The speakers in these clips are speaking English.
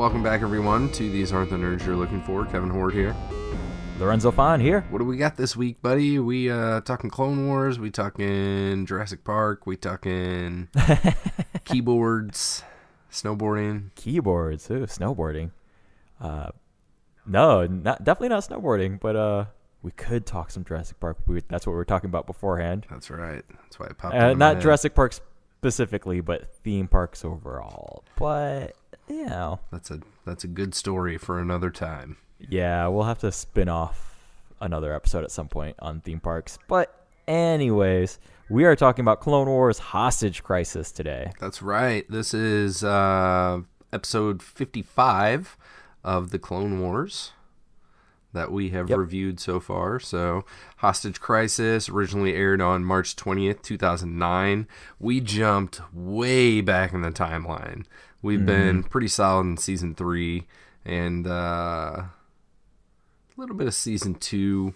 welcome back everyone to These Aren't the Nerds You're Looking For. Kevin Horde here. Lorenzo Fine here. What do we got this week, buddy? We talking Clone Wars, we talking Jurassic Park, we talking keyboards, snowboarding. Keyboards, snowboarding. No, definitely not snowboarding, but we could talk some Jurassic Park. That's what we were talking about beforehand. That's right. That's why it popped in my not head. Jurassic Park specifically, but theme parks overall. But, you know. That's a good story for another time. Yeah, we'll have to spin off another episode at some point on theme parks. But anyways, we are talking about Clone Wars Hostage Crisis today. That's right. This is episode 55 of the Clone Wars that we have reviewed so far. So, Hostage Crisis originally aired on March 20th, 2009. We jumped way back in the timeline. We've been pretty solid in Season 3 and a little bit of Season 2,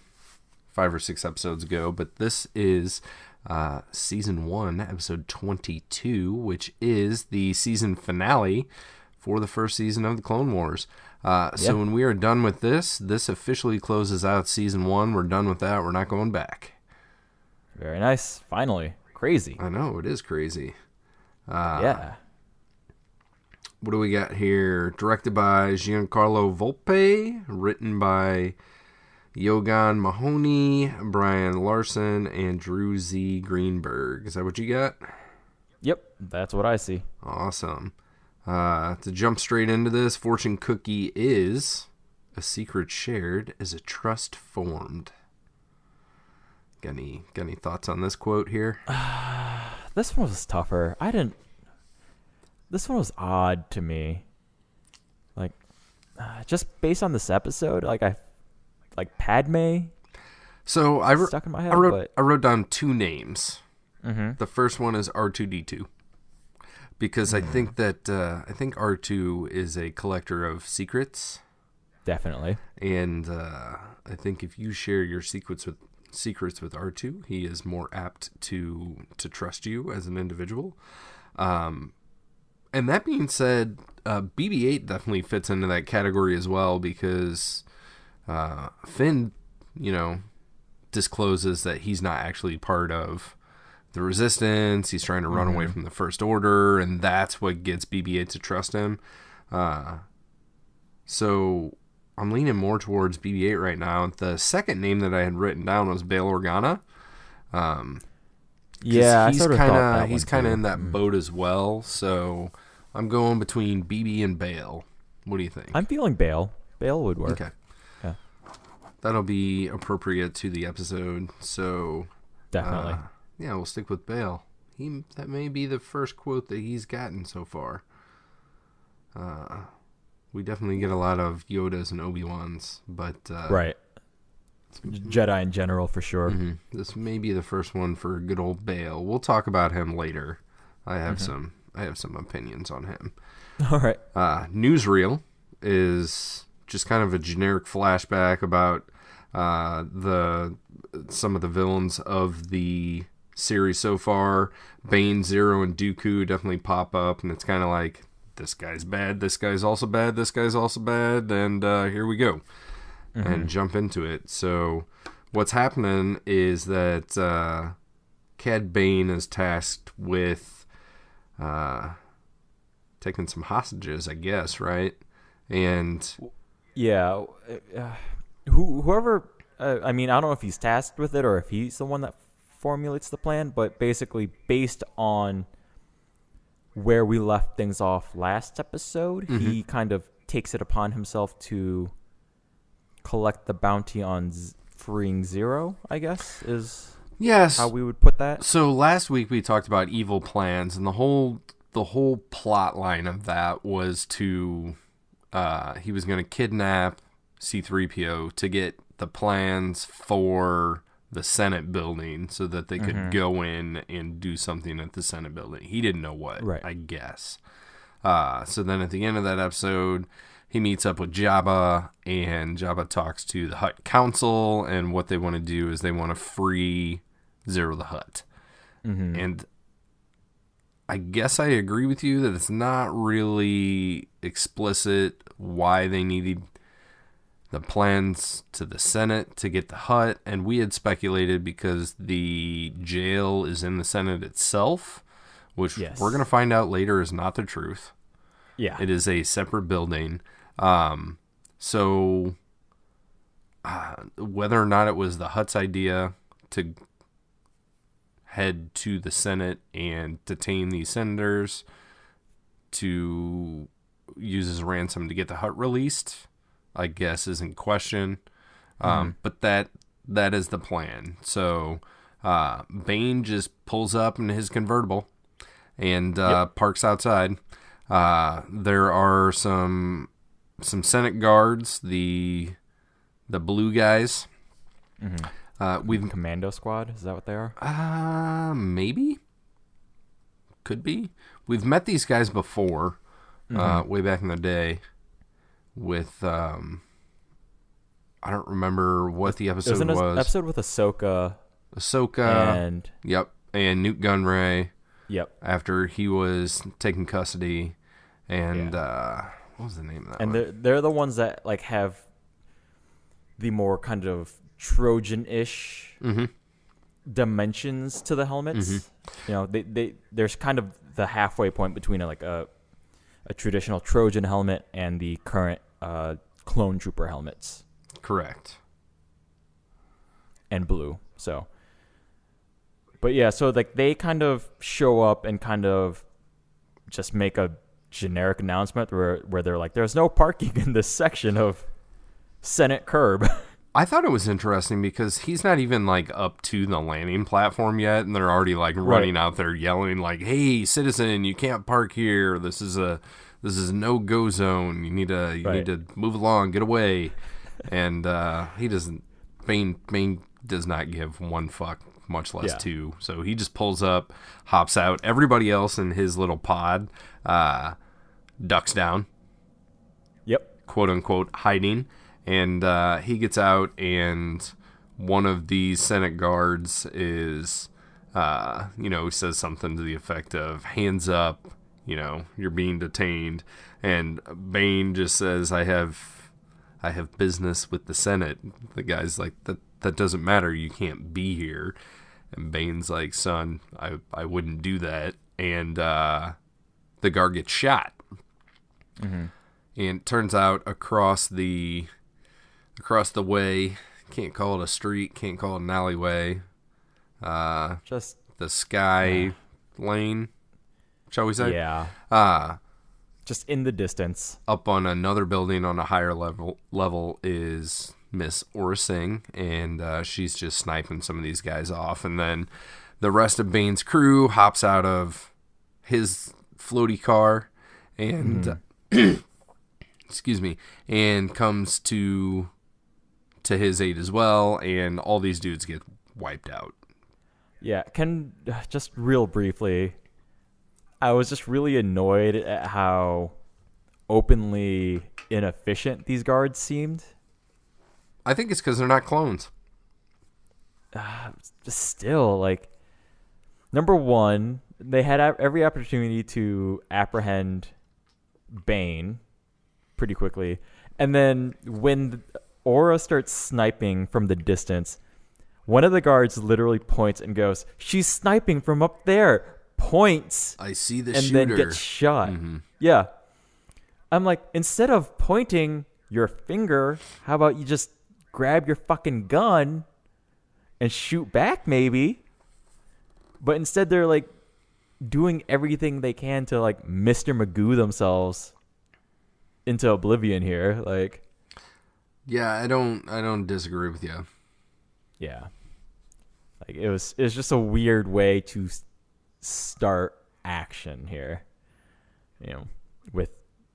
5 or 6 episodes ago. But this is Season 1, Episode 22, which is the season finale for the first season of the Clone Wars. So when we are done with this officially closes out Season 1. We're done with that. We're not going back. Very nice. Finally. Crazy. I know, it is crazy. Yeah. What do we got here? Directed by Giancarlo Volpe, written by Yogan Mahoney, Brian Larson, and Drew Z. Greenberg. Is that what you got? Yep, that's what I see. Awesome. To jump straight into this, fortune cookie is a secret shared as a trust formed. Got any thoughts on this quote here? This one was tougher. This one was odd to me. Like, just based on this episode, like Padmé. So stuck in my head. I wrote down two names. Mm-hmm. The first one is R2-D2. Because I think that R2 is a collector of secrets. Definitely. And I think if you share your secrets with R2, he is more apt to trust you as an individual. And that being said, BB-8 definitely fits into that category as well because Finn, discloses that he's not actually part of the Resistance. He's trying to run away from the First Order, and that's what gets BB-8 to trust him. So I'm leaning more towards BB-8 right now. The second name that I had written down was Bail Organa. Yeah, he's kind of in that boat as well. So I'm going between BB and Bail. What do you think? I'm feeling Bail. Bail would work. Okay. Yeah. That'll be appropriate to the episode. So definitely. Yeah, we'll stick with Bail. That may be the first quote that he's gotten so far. We definitely get a lot of Yodas and Obi-Wans, but right. Jedi in general, for sure. Mm-hmm. This may be the first one for good old Bail. We'll talk about him later. I have some opinions on him. All right. Newsreel is just kind of a generic flashback about some of the villains of the series so far. Bane, Ziro, and Dooku definitely pop up, and it's kind of like, this guy's bad, this guy's also bad, this guy's also bad, and here we go. And jump into it. So what's happening is that Cad Bane is tasked with taking some hostages, I guess, right? And yeah, whoever, I mean, I don't know if he's tasked with it or if he's the one that formulates the plan, but basically based on where we left things off last episode, he kind of takes it upon himself to collect the bounty on freeing Ziro, I guess, is how we would put that. So last week we talked about evil plans, and the whole plot line of that was to he was going to kidnap C-3PO to get the plans for the Senate building so that they could go in and do something at the Senate building. He didn't know what, right. I guess. So then at the end of that episode, he meets up with Jabba, and Jabba talks to the Hutt Council, and what they want to do is they want to free Ziro the Hutt. And I guess I agree with you that it's not really explicit why they needed the plans to the Senate to get the Hutt, and we had speculated because the jail is in the Senate itself, which we're going to find out later is not the truth. Yeah. It is a separate building. So whether or not it was the Hutt's idea to head to the Senate and detain these senators to use as a ransom to get the Hutt released, I guess, is in question. But that is the plan. So Bane just pulls up in his convertible and parks outside. There are some Senate guards, the blue guys. We've Commando Squad, is that what they are? Maybe. Could be. We've met these guys before, way back in the day, with I don't remember what the episode was. An episode with Ahsoka. And Newt Gunray. Yep. After he was taken custody, and what was the name of that? And they're the ones that like have the more kind of Trojan-ish dimensions to the helmets. You know, there's kind of the halfway point between a traditional Trojan helmet and the current clone trooper helmets. Correct. And blue. So, but yeah, so like they kind of show up and kind of just make a generic announcement where they're like, "There's no parking in this section of Senate curb." I thought it was interesting because he's not even like up to the landing platform yet, and they're already like running out there yelling like, "Hey, citizen, you can't park here. This is a no-go zone. You need to move along, get away." And he doesn't. Bane does not give one fuck, much less two. So he just pulls up, hops out. Everybody else in his little pod ducks down. Yep. Quote unquote hiding. And he gets out, and one of these Senate guards is, says something to the effect of, "Hands up, you're being detained." And Bane just says, I have business with the Senate. The guy's like, that doesn't matter. You can't be here. And Bane's like, "Son, I wouldn't do that." And the guard gets shot. And it turns out across the way, can't call it a street, can't call it an alleyway, just the sky lane, shall we say? Yeah. Just in the distance, up on another building on a higher level is Miss Aurra Singh, and she's just sniping some of these guys off. And then the rest of Bane's crew hops out of his floaty car and excuse me, and comes to his aid as well, and all these dudes get wiped out. Yeah, just real briefly, I was just really annoyed at how openly inefficient these guards seemed. I think it's because they're not clones. Still, like, number one, they had every opportunity to apprehend Bane pretty quickly, and then when Aurra starts sniping from the distance, one of the guards literally points and goes, "She's sniping from up there." Points. I see the and shooter. And then gets shot. Yeah. I'm like, instead of pointing your finger, how about you just grab your fucking gun and shoot back maybe? But instead they're like doing everything they can to like Mr. Magoo themselves into oblivion here. Like, yeah, I don't disagree with you. Yeah. Like it was just a weird way to start action here, with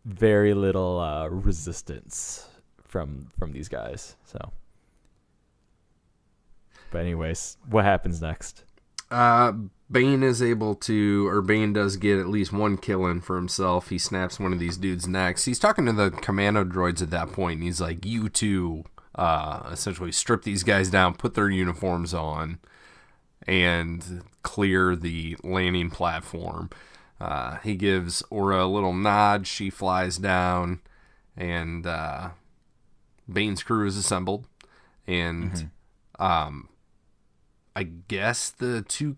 very little resistance from these guys. So, but anyways, what happens next? Bane does get at least one kill in for himself. He snaps one of these dudes' necks. He's talking to the commando droids at that point, and he's like, "You two, essentially strip these guys down, put their uniforms on, and clear the landing platform." He gives Aurra a little nod. She flies down, and Bane's crew is assembled. And I guess the two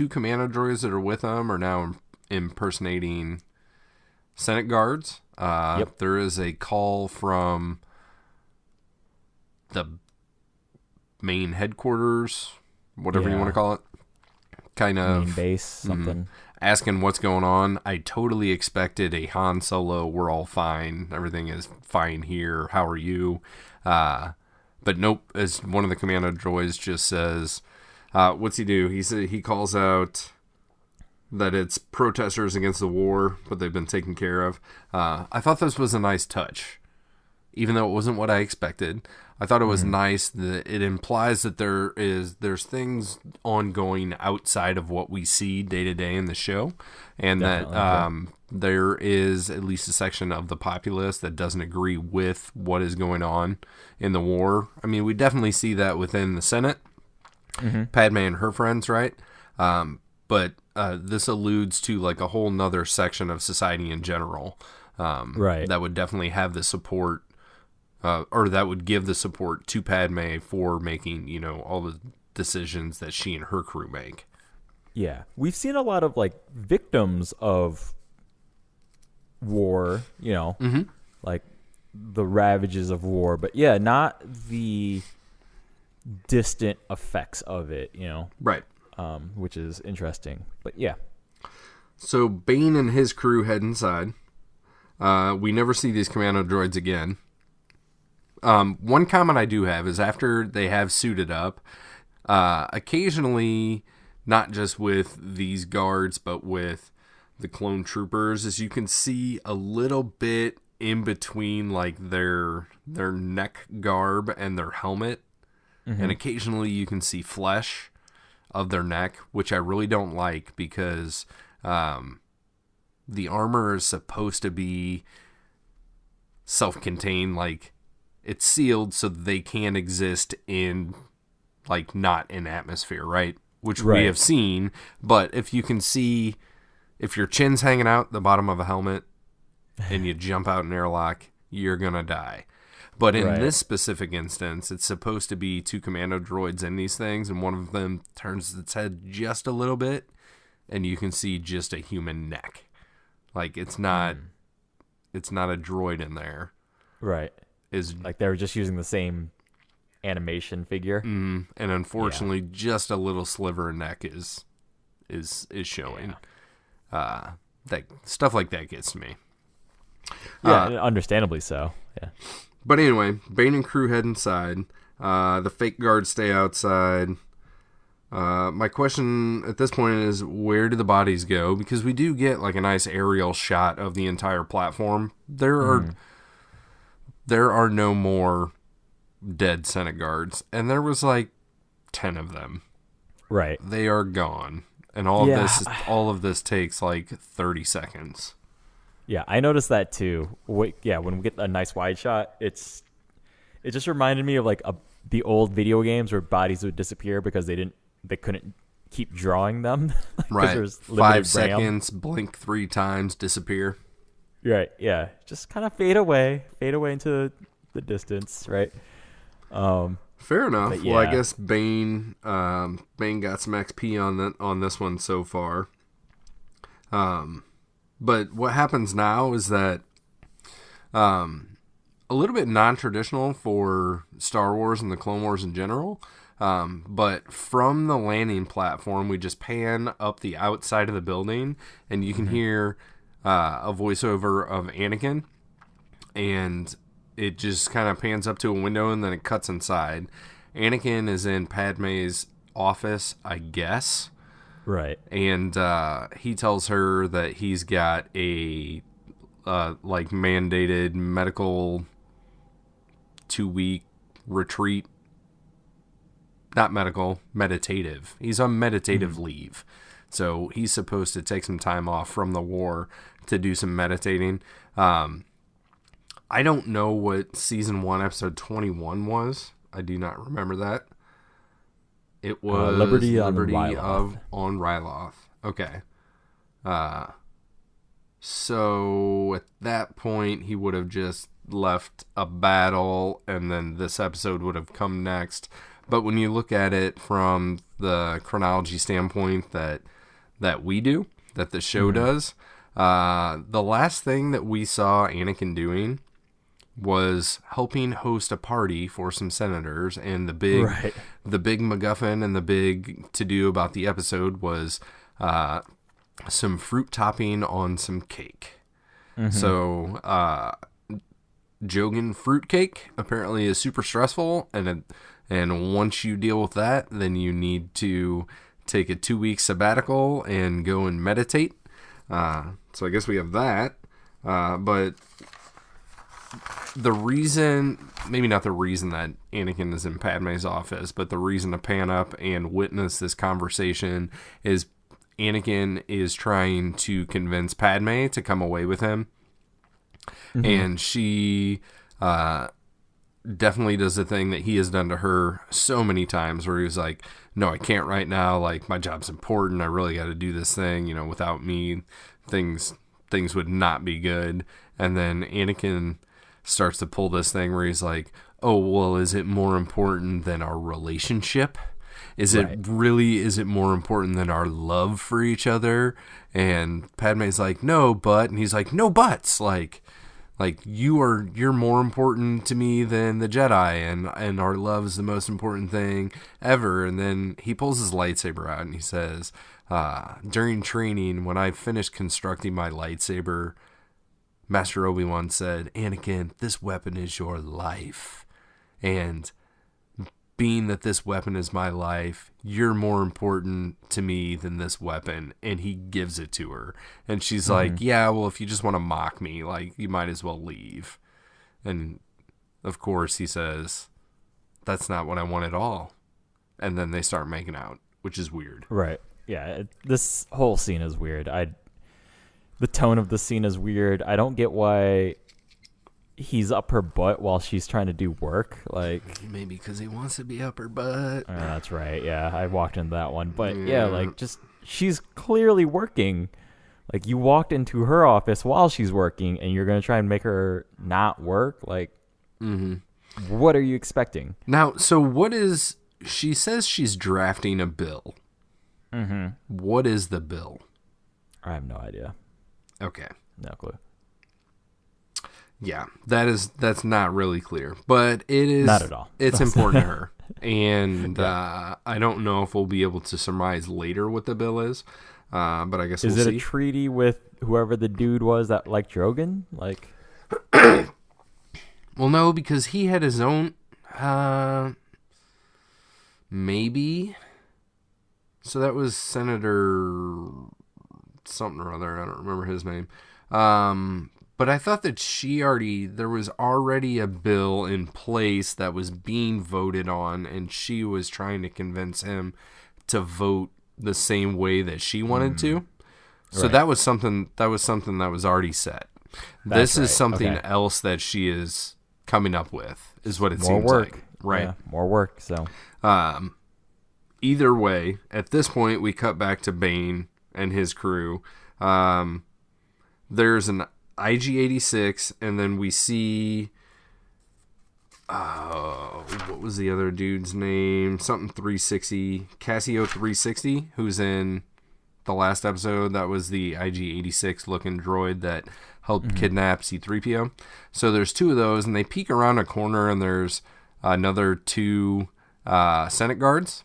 commando droids that are with them are now impersonating Senate guards. There is a call from the main headquarters, whatever you want to call it, kind of main base, something, asking what's going on. I totally expected a Han Solo, we're all fine, everything is fine here, how are you? But nope, as one of the commando droids just says, what's he do? He calls out that it's protesters against the war, but they've been taken care of. I thought this was a nice touch, even though it wasn't what I expected. I thought it was nice that it implies that there's things ongoing outside of what we see day to day in the show, and that there is at least a section of the populace that doesn't agree with what is going on in the war. I mean, we definitely see that within the Senate. Padmé and her friends, right? But this alludes to like a whole nother section of society in general, that would definitely have the support, or that would give the support to Padmé for making, all the decisions that she and her crew make. Yeah, we've seen a lot of like victims of war, like the ravages of war, but yeah, not the distant effects of it, Right. Which is interesting. But yeah. So Bane and his crew head inside. We never see these commando droids again. One comment I do have is after they have suited up, occasionally, not just with these guards, but with the clone troopers, as you can see a little bit in between like their neck garb and their helmet. And occasionally you can see flesh of their neck, which I really don't like because the armor is supposed to be self-contained, like it's sealed so that they can exist in like not in atmosphere, right? Which we have seen, but if you can see, if your chin's hanging out the bottom of a helmet and you jump out an airlock, you're gonna die. But in this specific instance, it's supposed to be two commando droids in these things, and one of them turns its head just a little bit, and you can see just a human neck. Like, it's not a droid in there. Right. Like they were just using the same animation figure. And unfortunately, just a little sliver of neck is showing. That stuff like that gets to me. Yeah, understandably so. Yeah. But anyway, Bane and crew head inside. The fake guards stay outside. My question at this point is, where do the bodies go? Because we do get like a nice aerial shot of the entire platform. There are no more dead Senate guards, and there was like 10 of them. Right. They are gone, and all of this takes like 30 seconds. Yeah, I noticed that too. When we get a nice wide shot, it just reminded me of like the old video games where bodies would disappear because they couldn't keep drawing them. Right. There's 5 seconds, blink 3 times, disappear. Right. Yeah. Just kind of fade away into the distance. Right. Fair enough. Yeah. Well, I guess Bane got some XP on this one so far. But what happens now is that a little bit non-traditional for Star Wars and the Clone Wars in general, but from the landing platform, we just pan up the outside of the building, and you can hear a voiceover of Anakin, and it just kind of pans up to a window, and then it cuts inside. Anakin is in Padmé's office, I guess. Right. And he tells her that he's got a like mandated medical 2-week retreat. Not medical, meditative. He's on meditative leave. So he's supposed to take some time off from the war to do some meditating. I don't know what season 1 episode 21 was. I do not remember that. It was Liberty on Ryloth. Ryloth. Okay. So at that point, he would have just left a battle, and then this episode would have come next. But when you look at it from the chronology standpoint that we do, that the show does, the last thing that we saw Anakin doing was helping host a party for some senators, and the big MacGuffin and the big to-do about the episode was some fruit topping on some cake. So Jogan fruit cake apparently is super stressful, and once you deal with that, then you need to take a 2-week sabbatical and go and meditate. So I guess we have that, but the reason, maybe not the reason that Anakin is in Padmé's office, but the reason to pan up and witness this conversation is Anakin is trying to convince Padmé to come away with him. And she definitely does the thing that he has done to her so many times, where he was like, no, I can't right now. Like, my job's important. I really got to do this thing. You know, without me, things would not be good. And then Anakin starts to pull this thing where he's like, oh, well, is it more important than our relationship? Is it more important than our love for each other? And Padmé's like, no, but, and he's like, no buts. Like you're more important to me than the Jedi, and our love is the most important thing ever. And then he pulls his lightsaber out and he says, during training, when I finished constructing my lightsaber, Master Obi-Wan said, Anakin, this weapon is your life. And being that this weapon is my life, you're more important to me than this weapon. And he gives it to her. And she's like, yeah, well, if you just want to mock me, like, you might as well leave. And of course he says, that's not what I want at all. And then they start making out, which is weird. Right. Yeah. This whole scene is weird. The tone of the scene is weird. I don't get why he's up her butt while she's trying to do work. Like, maybe because he wants to be up her butt. That's right. Yeah, I walked into that one. But yeah, like, just, she's clearly working. Like, you walked into her office while she's working, and you're going to try and make her not work? Like, what are you expecting? Now, so what is, she says she's drafting a bill. What is the bill? I have no idea. Okay. No clue. Yeah, that's not really clear, but it is not at all. It's important to her, and I don't know if we'll be able to surmise later what the bill is, but I guess we'll see. Is it a treaty with whoever the dude was that liked Drogon? Like, well, no, because he had his own. Maybe. So that was Senator something or other. I don't remember his name. But I thought that there was already a bill in place that was being voted on, and she was trying to convince him to vote the same way that she wanted to. So right. that was something that was already set. This is something else that she is coming up with, is what it seems like. Right. Yeah, more work. So either way, at this point, we cut back to Bane and his crew. There's an IG-86, and then we see, what was the other dude's name? Something 360, Cassio 360, who's in the last episode. That was the IG-86 looking droid that helped kidnap C-3PO. So there's two of those, and they peek around a corner, and there's another two Senate guards,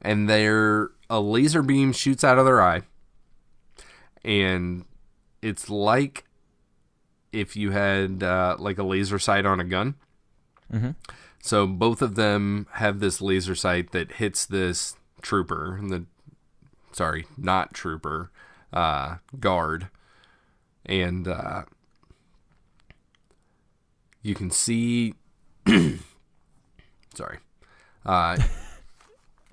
and a laser beam shoots out of their eye, and it's like if you had like a laser sight on a gun. So both of them have this laser sight that hits this trooper, not trooper, guard. And you can see... sorry.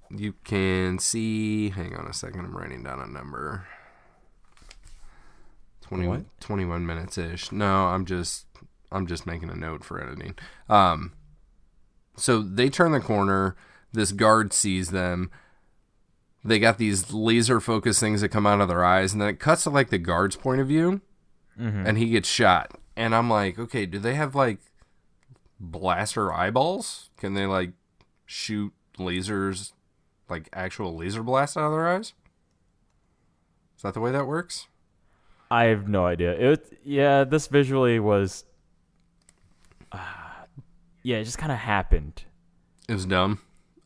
You can see... Hang on a second, I'm writing down a number. 21 minutes-ish. No, I'm just making a note for editing. So they turn the corner. This guard sees them. they got these laser focus things that come out of their eyes, and then it cuts to like the guard's point of view, and he gets shot. And I'm like, okay, do they have like blaster eyeballs? Can they like shoot lasers, like actual laser blasts out of their eyes? Is that the way that works? I have no idea. This visually was, it just kind of happened. It was dumb,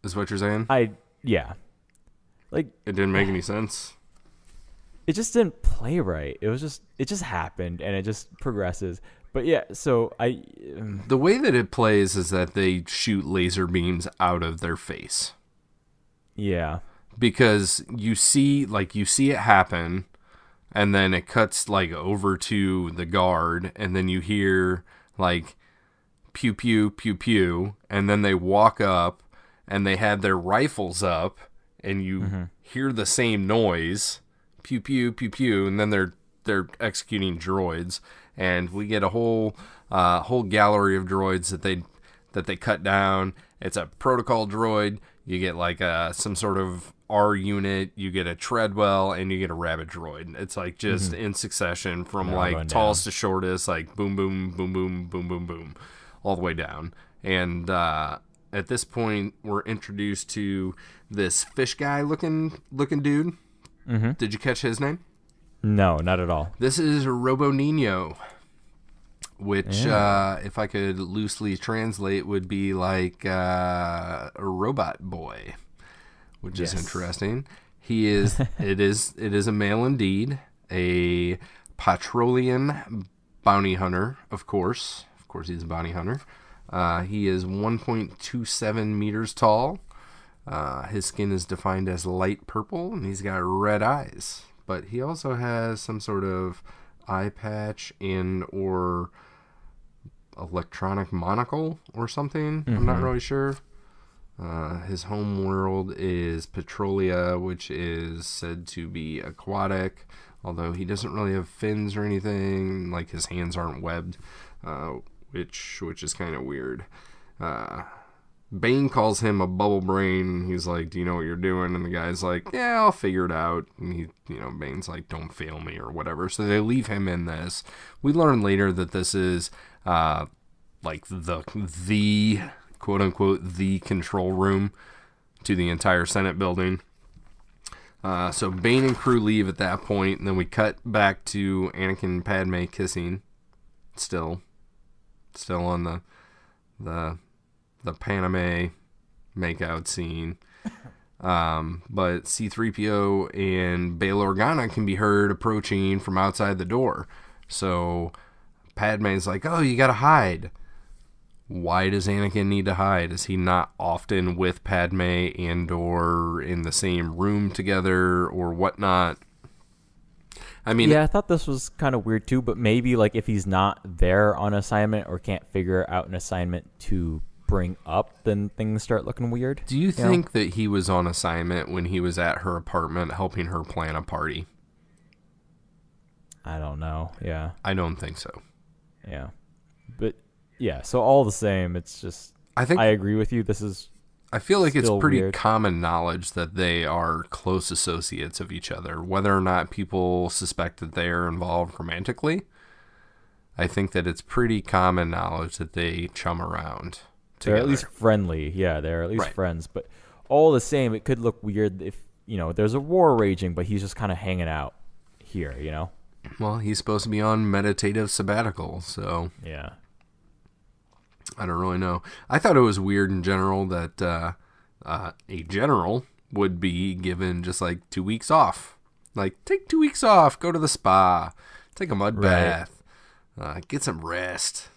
is what you're saying? Like, it didn't make any sense. It just didn't play right. It just happened, and it just progresses. But yeah, so the way that it plays is that they shoot laser beams out of their face. Yeah. Because you see it happen, and then it cuts like over to the guard, and then you hear like pew pew pew pew, and then they walk up and they have their rifles up, and you hear the same noise, pew pew pew pew, and then they're executing droids, and we get a whole gallery of droids that they cut down. It's a protocol droid. You get like some sort of R unit, you get a Treadwell, and you get a Rabbit droid. It's like just in succession from like tallest to shortest, like boom, boom, boom, boom, boom, boom, boom, all the way down. And at this point, we're introduced to this fish guy looking dude. Did you catch his name? No, not at all. This is Robo Nino, which, if I could loosely translate, would be like a robot boy, which is interesting. He is. It is a male indeed, a Patrolian bounty hunter. Of course, he's a bounty hunter. He is 1.27 meters tall. His skin is defined as light purple, and he's got red eyes. But he also has some sort of eye patch or electronic monocle or something. I'm not really sure. His home world is Petrolia, which is said to be aquatic, although he doesn't really have fins or anything. Like, his hands aren't webbed, which is kind of weird. Bane calls him a bubble brain. He's like, do you know what you're doing? And the guy's like, yeah, I'll figure it out. And Bane's like, don't fail me or whatever. So they leave him in this. We learn later that this is like the quote unquote the control room to the entire Senate building. So Bane and crew leave at that point, and then we cut back to Anakin and Padme kissing. Still on the Padmé makeout scene. But C-3PO and Bail Organa can be heard approaching from outside the door. So Padme's like, oh, you gotta hide. Why does Anakin need to hide? Is he not often with Padme and or in the same room together or whatnot? I mean, I thought this was kind of weird too, but maybe like if he's not there on assignment or can't figure out an assignment to bring up, then things start looking weird. Do you think that he was on assignment when he was at her apartment helping her plan a party? I don't know. Yeah. I don't think so. Yeah. But yeah, so all the same, it's just I agree with you. I feel like it's pretty weird. Common knowledge that they are close associates of each other, whether or not people suspect that they are involved romantically. I think that it's pretty common knowledge that they chum around together. They're at least friendly. Yeah, they're at least friends. But all the same, it could look weird if, there's a war raging, but he's just kind of hanging out here, Well, he's supposed to be on meditative sabbatical, so... Yeah. I don't really know. I thought it was weird in general that a general would be given just like 2 weeks off. Like, take 2 weeks off, go to the spa, take a mud bath, get some rest.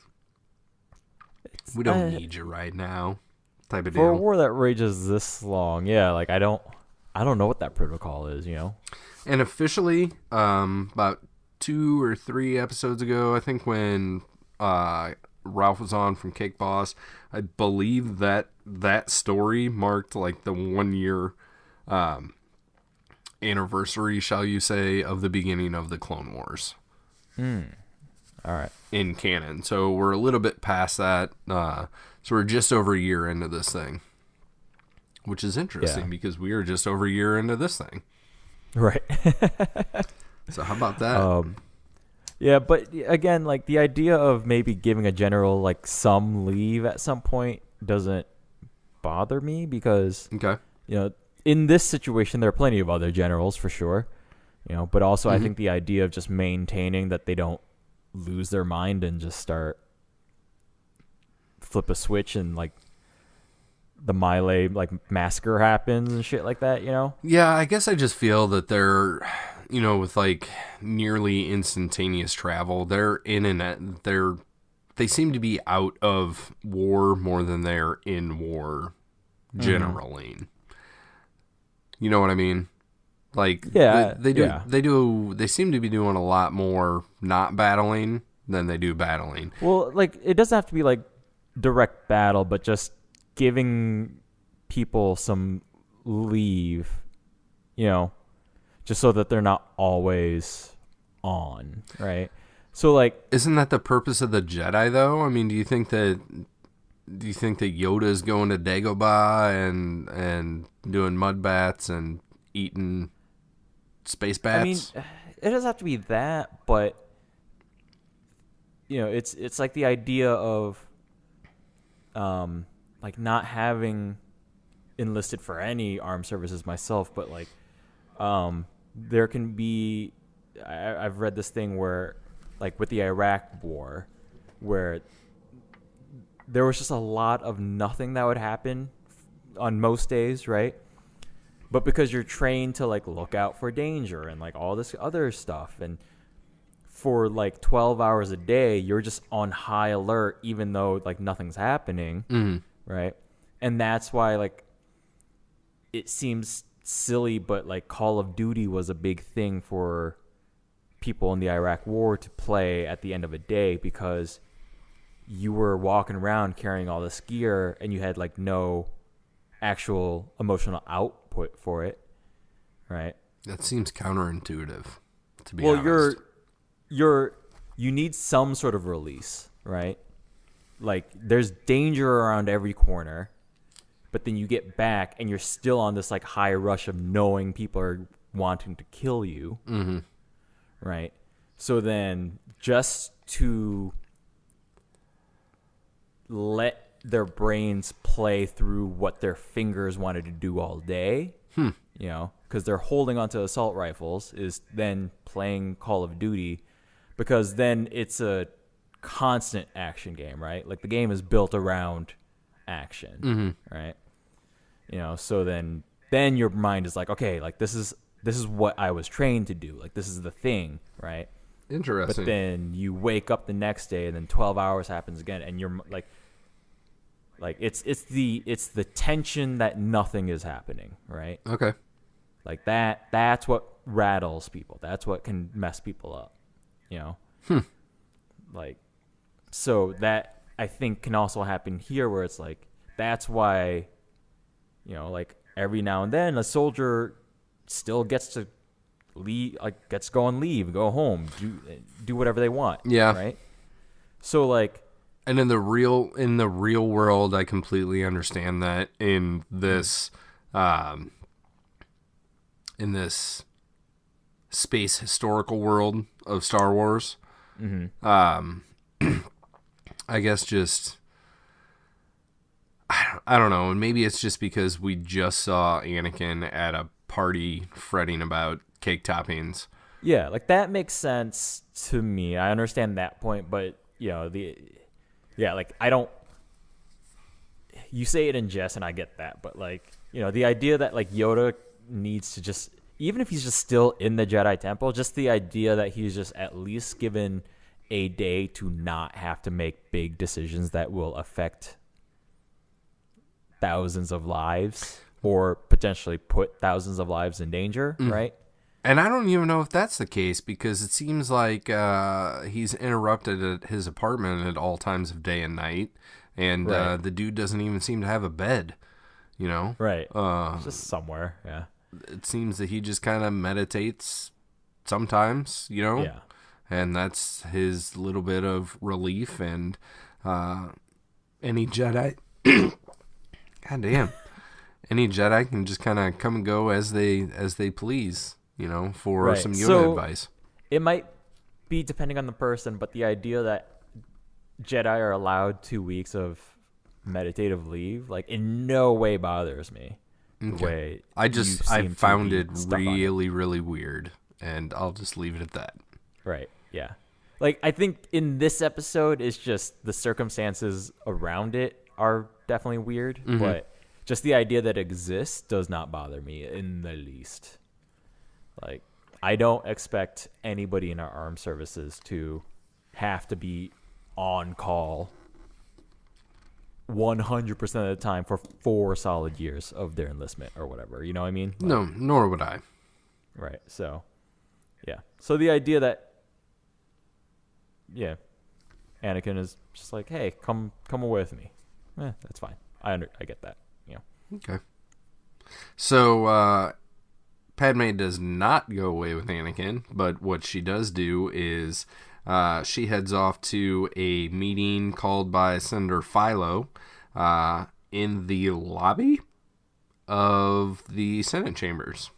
We don't need you right now, type of deal. For a war that rages this long, like I don't know what that protocol is, And officially, about 2 or 3 episodes ago, I think when Ralph was on from Cake Boss, I believe that story marked like the 1 year anniversary, shall you say, of the beginning of the Clone Wars. All right. In canon. So we're a little bit past that. So we're just over a year into this thing, which is interesting Yeah. because we are just over a year into this thing. Right. So how about that? Yeah, but again, like the idea of maybe giving a general like some leave at some point doesn't bother me because Okay. In this situation there are plenty of other generals for sure. But also I think the idea of just maintaining that they don't lose their mind and just start flip a switch and like the Miley like massacre happens and shit like that, Yeah, I guess I just feel that they're, with like nearly instantaneous travel, they seem to be out of war more than they're in war generally. You know what I mean? Like, Yeah, they seem to be doing a lot more not battling than they do battling. Well, like it doesn't have to be like direct battle, but just giving people some leave, just so that they're not always on, right? So like, isn't that the purpose of the Jedi though? I mean, do you think that Yoda's going to Dagobah and doing mud bats and eating space bats? I mean, it doesn't have to be that, but it's like the idea of like not having enlisted for any armed services myself, but like there can be I've read this thing where like with the Iraq war where there was just a lot of nothing that would happen on most days, right? But because you're trained to like look out for danger and like all this other stuff, and for like 12 hours a day, you're just on high alert, even though like nothing's happening, right? And that's why like it seems silly, but like Call of Duty was a big thing for people in the Iraq war to play at the end of a day because you were walking around carrying all this gear and you had like no actual emotional output for it, right? That seems counterintuitive, to be honest. You need some sort of release, right? Like there's danger around every corner, but then you get back and you're still on this like high rush of knowing people are wanting to kill you, right? So then just to let their brains play through what their fingers wanted to do all day, because they're holding onto assault rifles, is then playing Call of Duty, because then it's a constant action game, right? Like the game is built around action, right? So then your mind is like, okay, like this is what I was trained to do. Like this is the thing, right? Interesting. But then you wake up the next day and then 12 hours happens again and you're like it's the tension that nothing is happening, right? Okay. Like that's what rattles people. That's what can mess people up, Like, so that I think can also happen here where it's like, that's why, like every now and then a soldier still gets to leave, like gets to go on leave, go home, do whatever they want. Yeah. Right. So like, and in the real world, I completely understand that in this space historical world of Star Wars, I guess just I don't know, and maybe it's just because we just saw Anakin at a party fretting about cake toppings. Yeah, like that makes sense to me. I understand that point, but like I don't. You say it in jest, and I get that, but like the idea that like Yoda needs to just, even if he's just still in the Jedi Temple, just the idea that he's just at least given a day to not have to make big decisions that will affect thousands of lives or potentially put thousands of lives in danger, right? And I don't even know if that's the case because it seems like he's interrupted at his apartment at all times of day and night, and the dude doesn't even seem to have a bed, Right. Just somewhere, yeah. It seems that he just kind of meditates sometimes, Yeah. And that's his little bit of relief, and any Jedi... God damn. any Jedi can just kind of come and go as they please, for Right. some Yoda So, advice. It might be depending on the person, but the idea that Jedi are allowed 2 weeks of meditative leave, like, in no way bothers me. The way I found it really, it. really weird, and I'll just leave it at that. Right. Yeah. Like, I think in this episode, it's just the circumstances around it are definitely weird, but just the idea that it exists does not bother me in the least. Like, I don't expect anybody in our armed services to have to be on call 100% of the time for 4 solid years of their enlistment or whatever. You know what I mean? Like, No, nor would I. Right. So, yeah. So the idea that, Anakin is just like, hey, come away with me. That's fine. I get that. Okay. So, Padmé does not go away with Anakin, but what she does do is she heads off to a meeting called by Senator Philo in the lobby of the Senate chambers.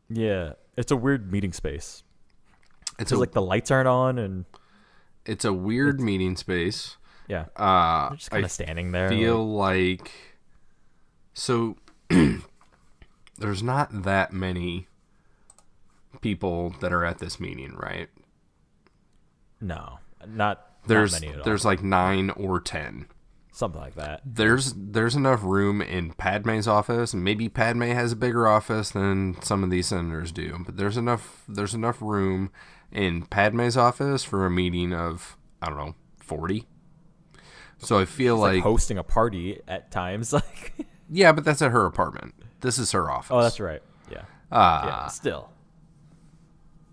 Yeah. It's a weird meeting space. It's like the lights aren't on, and it's a weird meeting space. Yeah. They're just kind of standing there. I feel like so there's not that many people that are at this meeting, right? No, not many at all. There's like 9 or 10. Something like that. There's enough room in Padmé's office, and maybe Padmé has a bigger office than some of these senators do, but there's enough room in Padmé's office for a meeting of, I don't know, 40. So I feel She's like hosting a party at times. Like, yeah, but that's at her apartment. This is her office. Oh, that's right. Yeah. Yeah, still.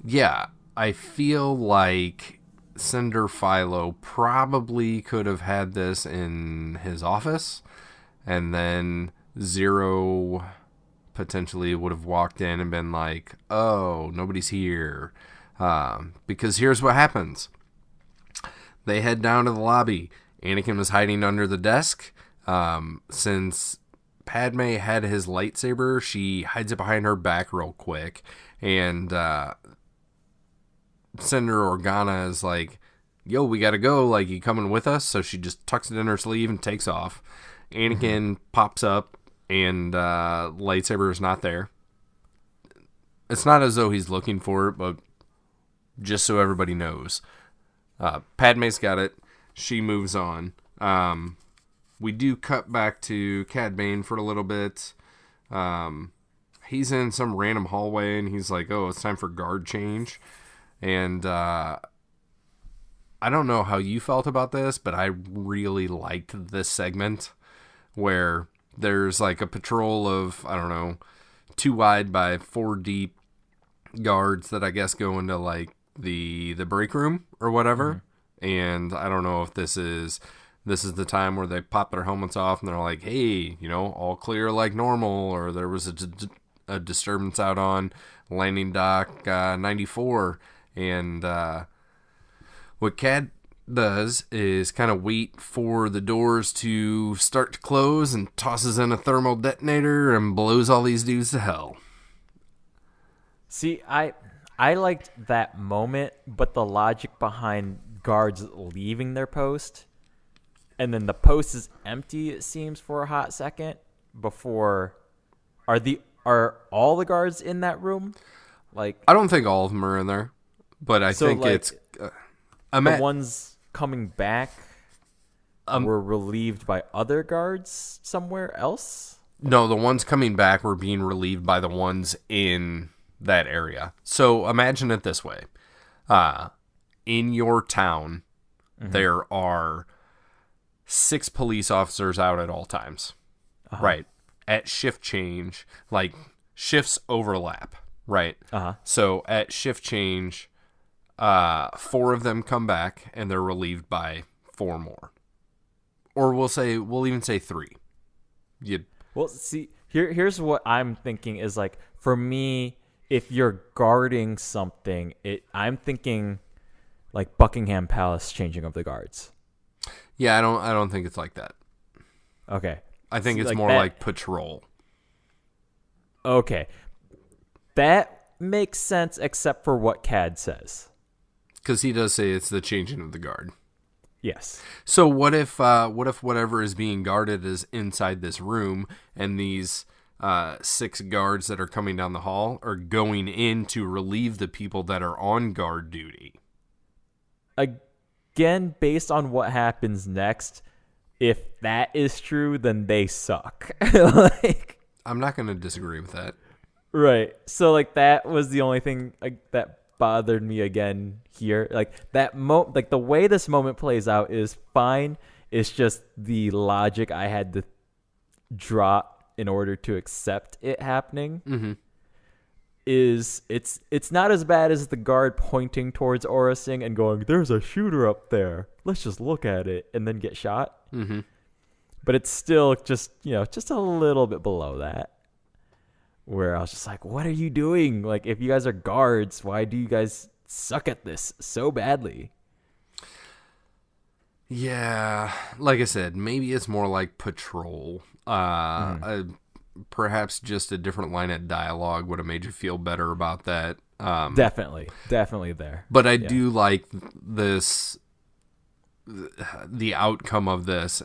Yeah, I feel like Senator Philo probably could have had this in his office, and then Ziro potentially would have walked in and been like, oh, nobody's here. Because here's what happens. They head down to the lobby. Anakin was hiding under the desk. Since Padmé had his lightsaber, she hides it behind her back real quick. And Senator Organa is like, yo, we gotta go. Like, you coming with us? So she just tucks it in her sleeve and takes off. Anakin pops up, and lightsaber is not there. It's not as though he's looking for it, but just so everybody knows. Padmé's got it. She moves on. We do cut back to Cad Bane for a little bit. He's in some random hallway, and he's like, oh, it's time for guard change. And I don't know how you felt about this, but I really liked this segment where there's like a patrol of, I don't know, 2 wide by 4 deep guards that I guess go into like the break room or whatever. And I don't know if this is the time where they pop their helmets off and they're like, hey, all clear like normal, or there was a disturbance out on landing dock 94. And what Cad does is kind of wait for the doors to start to close and tosses in a thermal detonator and blows all these dudes to hell. See, I liked that moment, but the logic behind guards leaving their post, and then the post is empty, it seems, for a hot second before. Are all the guards in that room? Like, I don't think all of them are in there, but I think like, it's the ones coming back were relieved by other guards somewhere else. No, the ones coming back were being relieved by the ones in that area. So imagine it this way. In your town, there are 6 police officers out at all times. Right. At shift change, like shifts overlap. Right. So at shift change, 4 of them come back and they're relieved by 4 more. Or we'll even say 3. Well, see, here's what I'm thinking is like, for me, if you're guarding something, I'm thinking like Buckingham Palace changing of the guards. Yeah, I don't think it's like that. Okay. I think it's like more that, like patrol. Okay. That makes sense except for what Cad says. Because he does say it's the changing of the guard. Yes. So what if whatever is being guarded is inside this room, and these 6 guards that are coming down the hall are going in to relieve the people that are on guard duty? Again, based on what happens next, if that is true, then they suck. Like, I'm not going to disagree with that. Right. So like that was the only thing like that bothered me again here. Like that like the way this moment plays out is fine. It's just the logic I had to drop in order to accept it happening. Mm-hmm. It's not as bad as the guard pointing towards Aurra Singh and going, "There's a shooter up there. Let's just look at it," and then get shot. Mm-hmm. But it's still just just a little bit below that. Where I was just like, what are you doing? Like, if you guys are guards, why do you guys suck at this so badly? Yeah, like I said, maybe it's more like patrol. Perhaps just a different line of dialogue would have made you feel better about that. Definitely there. But I do like this, the outcome of this,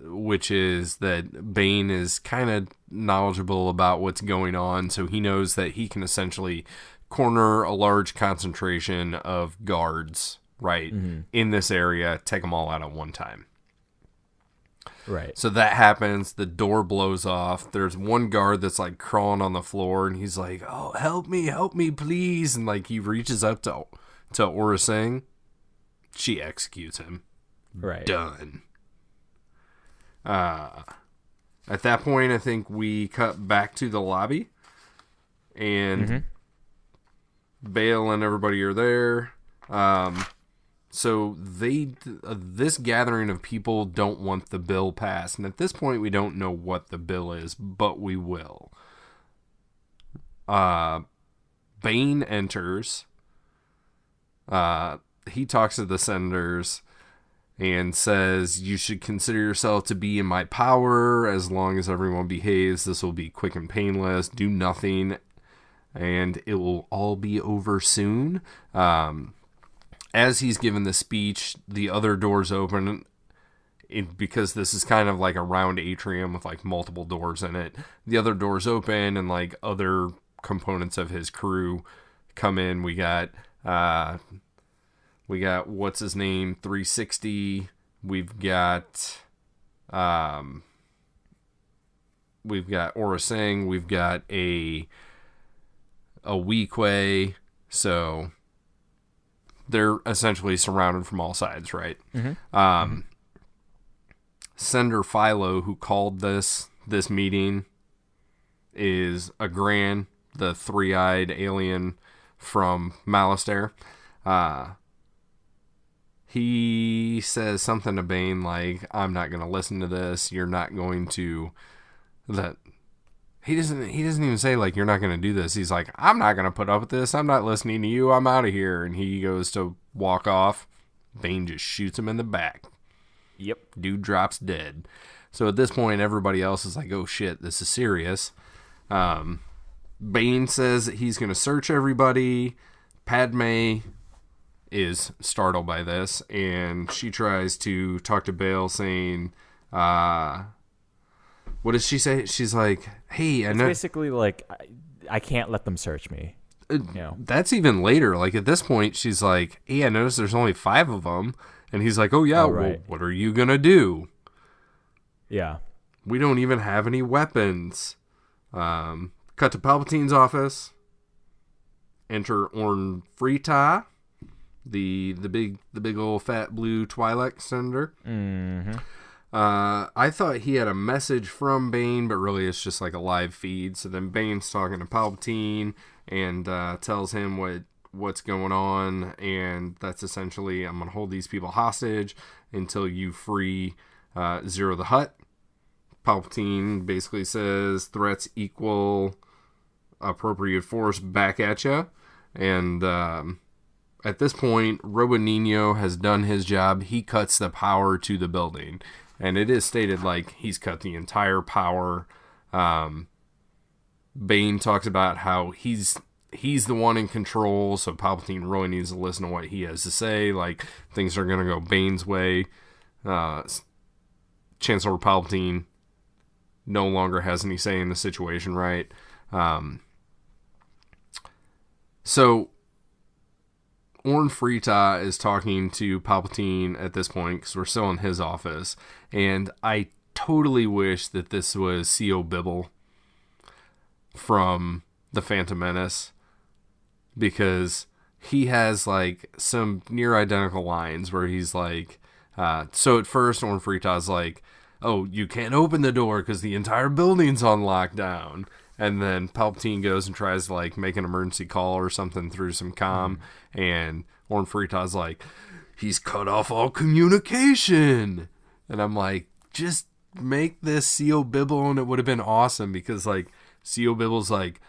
which is that Bane is kind of knowledgeable about what's going on, so he knows that he can essentially corner a large concentration of guards, right, in this area, take them all out at one time. Right. So that happens, the door blows off, there's one guard that's like crawling on the floor, and he's like, "Oh, help me, please," and like he reaches up to Aurra Singh. She executes him. Right. Done. At that point, I think we cut back to the lobby, and Bale and everybody are there. So this gathering of people don't want the bill passed, and at this point, we don't know what the bill is, but we will. Bane enters. He talks to the senators and says, "You should consider yourself to be in my power. As long as everyone behaves, this will be quick and painless. Do nothing, and it will all be over soon." As he's given the speech, the other doors open, because this is kind of like a round atrium with like multiple doors in it. The other doors open, and like other components of his crew come in. We got what's his name, 360. We've got Aurra Singh. We've got a Weequay. So they're essentially surrounded from all sides, right? Senator Philo, who called this meeting, is Agran, the 3-eyed alien from Malastare. He says something to Bane like, "I'm not going to listen to this. You're not going to..." He doesn't even say like, "You're not going to do this." He's like, "I'm not going to put up with this. I'm not listening to you. I'm out of here." And he goes to walk off. Bane just shoots him in the back. Yep. Dude drops dead. So at this point, everybody else is like, "Oh shit, this is serious." Bane says that he's going to search everybody. Padmé is startled by this, and she tries to talk to Bale, saying, what does she say? She's like, "Hey, I know." Basically, like, I can't let them search me. That's even later. Like, at this point, she's like, "Hey, I noticed there's only 5 of them." And he's like, "Oh, yeah, right. Well, what are you going to do?" Yeah. "We don't even have any weapons." Cut to Palpatine's office. Enter Orn Frita, the big old fat blue Twi'lek senator. I thought he had a message from Bane, but really it's just like a live feed. So then Bane's talking to Palpatine and tells him what's going on, and that's essentially, "I'm going to hold these people hostage until you free Ziro the Hutt." Palpatine basically says, "Threats equal appropriate force back at you." And at this point, Robo Nino has done his job. He cuts the power to the building. And it is stated, like, he's cut the entire power. Bane talks about how he's the one in control, so Palpatine really needs to listen to what he has to say. Like, things are going to go Bane's way. Chancellor Palpatine no longer has any say in the situation, right? So Orn Frita is talking to Palpatine at this point, because we're still in his office, and I totally wish that this was C.O. Bibble from The Phantom Menace, because he has, like, some near identical lines where he's like, so at first Orn Frita's like, oh, you can't open the door because the entire building's on lockdown. And then Palpatine goes and tries to, like, make an emergency call or something through some comm. And Orn Frita's like, he's cut off all communication. And I'm like, just make this C.O. Bibble and it would have been awesome. Because, like, C.O. Bibble's like,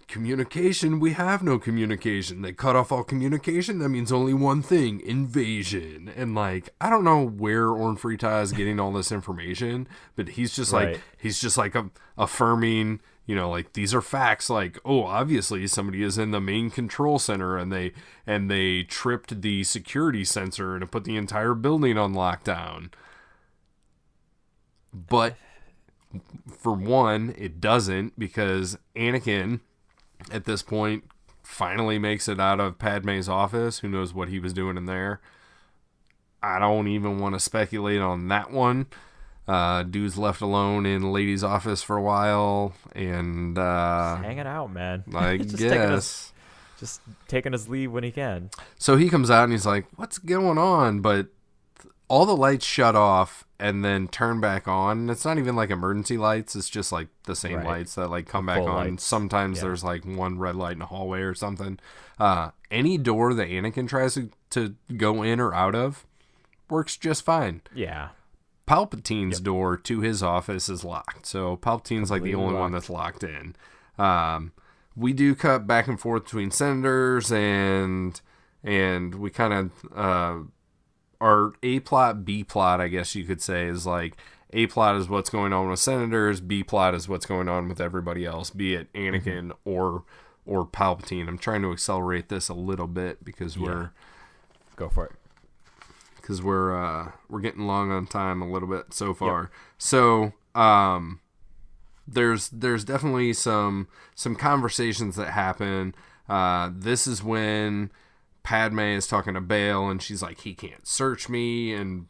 communication, we have no communication. They cut off all communication. That means only one thing, invasion. And, like, I don't know where Orn Frita is getting all this information, but he's just Right. like affirming, you know, like, these are facts. Like, oh, obviously somebody is in the main control center and they tripped the security sensor and it put the entire building on lockdown. But for one, it doesn't, because Anakin at this point finally makes it out of Padmé's office. Who knows what he was doing in there? I don't even want to speculate on that one. Dude's left alone in Lady's office for a while, and Just hanging out, man. I guess Just taking his leave when he can. so he comes out and he's like, what's going on? But all the lights shut off and then turn back on. And it's not even like emergency lights. It's just like the same Right. lights that like come The back full on. lights. Sometimes Yeah. there's like one red light in a hallway or something. Any door that Anakin tries to go in or out of works just fine. Yeah. Palpatine's door to his office is locked. So Palpatine's like the Completely only one locked. that's locked in. We do cut back and forth between senators and we kind of our A plot, B plot, I guess you could say, is like A plot is what's going on with senators, B plot is what's going on with everybody else, be it Anakin or Palpatine. I'm trying to accelerate this a little bit because we're Go for it. because we're getting long on time a little bit so far. So there's definitely some conversations that happen. This is when Padme is talking to Bale and she's like, he can't search me, and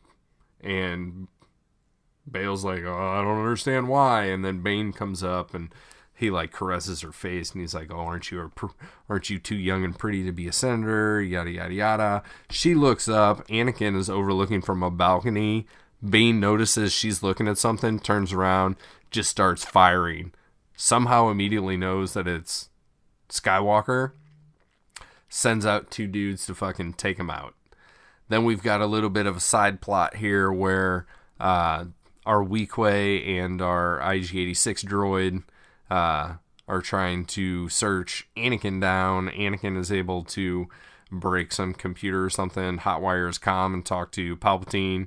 Bale's like, oh, I don't understand why. And then Bane comes up and he like caresses her face and he's like, oh, aren't you too young and pretty to be a senator, yada yada yada. She looks up. Anakin is overlooking from a balcony. Bane notices she's looking at something, turns around, just starts firing. Somehow immediately knows that it's Skywalker. Sends out two dudes to fucking take him out. Then we've got a little bit of a side plot here where our Weequay and our IG-86 droid are trying to search Anakin down. Anakin is able to break some computer or something, hotwires comm, and talk to Palpatine.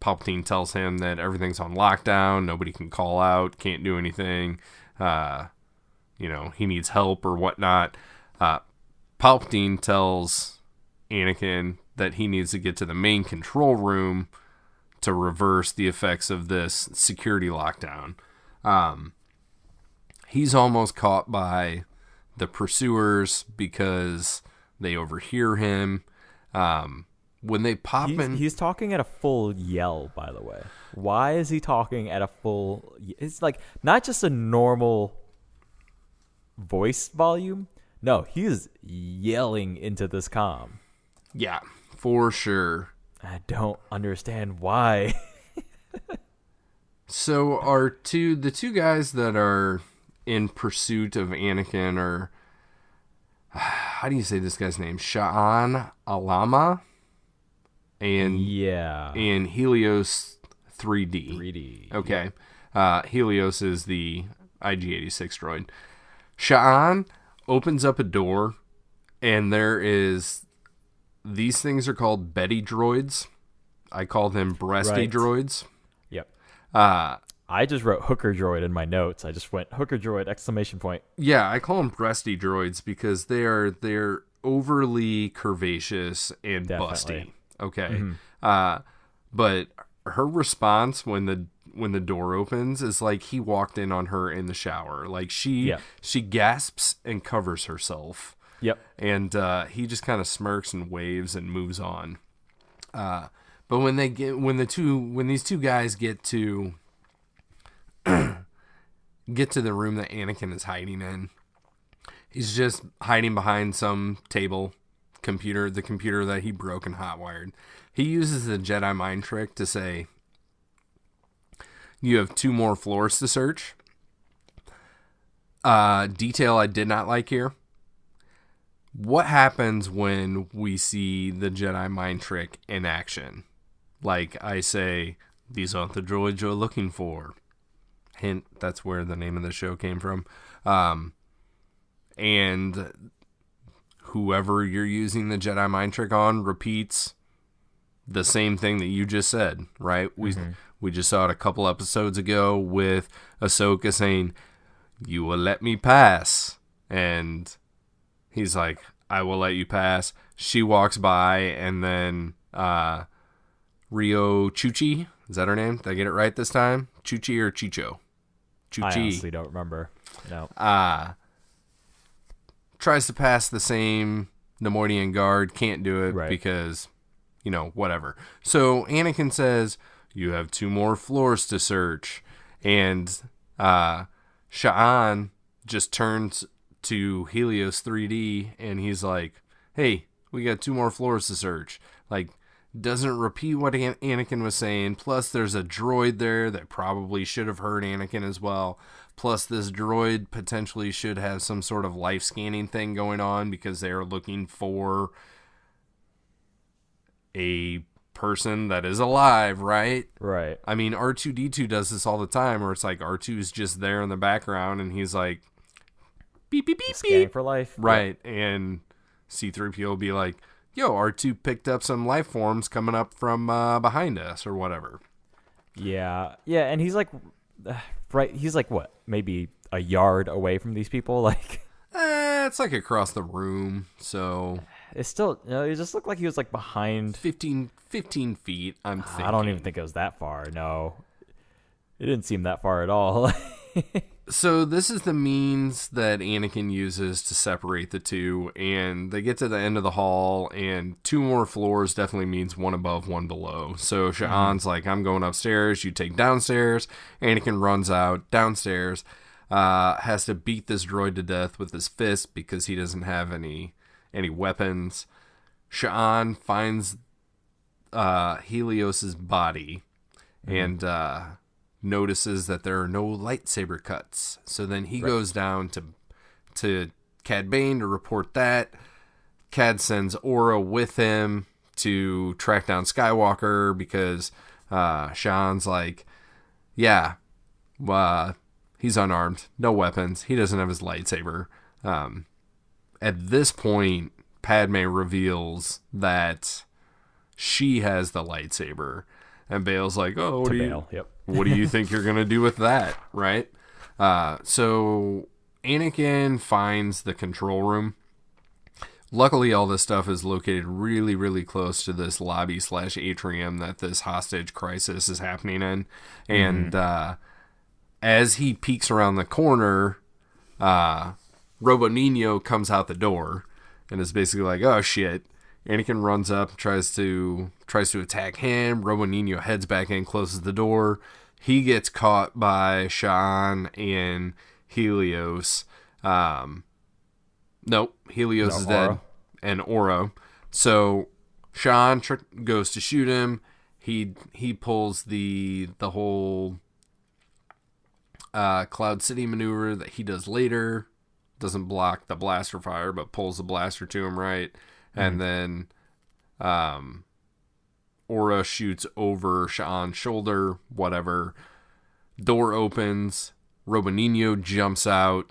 Palpatine tells him that everything's on lockdown, nobody can call out, can't do anything. He needs help or whatnot. Palpatine tells Anakin that he needs to get to the main control room to reverse the effects of this security lockdown. He's almost caught by the pursuers because they overhear him. When they pop in... He's talking at a full yell, by the way. Why is he talking at a full... It's like not just a normal voice volume. No, he is yelling into this comm. Yeah, for sure. I don't understand why. So the two guys that are in pursuit of Anakin are... How do you say this guy's name? Sha'an Alama and Helios 3D. 3D. Okay. Helios is the IG-86 droid. Sha'an opens up a door, and there is... These things are called Betty droids. I call them breasty Right. droids. I just wrote hooker droid in my notes. I just went hooker droid ! Yeah, I call them breasty droids because they're overly curvaceous and busty. Okay. But her response when the door opens is like he walked in on her in the shower. Like she gasps and covers herself. Yep. And he just kind of smirks and waves and moves on. But when these two guys get to the room that Anakin is hiding in, he's just hiding behind some table computer, the computer that he broke and hotwired. He uses the Jedi mind trick to say, you have 2 more floors to search. Detail I did not like here. What happens when we see the Jedi mind trick in action? Like I say, these aren't the droids you're looking for. Hint, that's where the name of the show came from. And whoever you're using the Jedi mind trick on repeats the same thing that you just said, right? We just saw it a couple episodes ago with Ahsoka saying, "You will let me pass," and he's like, "I will let you pass." She walks by, and then Rio Chuchi, is that her name? Did I get it right this time? Chuchi or Chicho? Chuchi. I honestly don't remember. No. Tries to pass the same Neimoidian guard, can't do it because, whatever. So Anakin says, you have 2 more floors to search. And Sha'an just turns to Helios 3D and he's like, hey, we got 2 more floors to search. Like, doesn't repeat what Anakin was saying. Plus, there's a droid there that probably should have heard Anakin as well. Plus, this droid potentially should have some sort of life scanning thing going on because they are looking for a person that is alive, right? Right. I mean, R2-D2 does this all the time where it's like R2 is just there in the background and he's like, beep, beep, beep, scanning beep. for life. Right. And C-3PO will be like, yo, R2 picked up some life forms coming up from behind us or whatever. Yeah. Yeah, and he's like, he's like, what, maybe a yard away from these people? Like, it's like across the room, so... It's still, it just looked like he was like behind... 15 feet, I'm thinking. I don't even think it was that far, no. It didn't seem that far at all. So this is the means that Anakin uses to separate the two, and they get to the end of the hall, and 2 more floors definitely means 1 above, 1 below. So Sha'an's like, I'm going upstairs, you take downstairs. Anakin runs out downstairs, has to beat this droid to death with his fist because he doesn't have any weapons. Sha'an finds Helios's body and notices that there are no lightsaber cuts. So then he goes down to Cad Bane to report that. Cad sends Aurra with him to track down Skywalker because Sha'an's like, yeah, he's unarmed, no weapons, he doesn't have his lightsaber. At this point, Padmé reveals that she has the lightsaber. And Bale's like, oh, what do you think you're going to do with that, right? So Anakin finds the control room. Luckily, all this stuff is located really, really close to this lobby/atrium that this hostage crisis is happening in. And as he peeks around the corner, Robo Nino comes out the door and is basically like, oh, shit. Anakin runs up, tries to attack him. Robo Nino heads back in, closes the door. He gets caught by Sha'an and Helios. Nope, Helios is dead, and Aurra. So Sha'an goes to shoot him. He pulls the whole Cloud City maneuver that he does later. Doesn't block the blaster fire, but pulls the blaster to him, right? And then Aurra shoots over Sha'an's shoulder, whatever. Door opens. Robo Nino jumps out,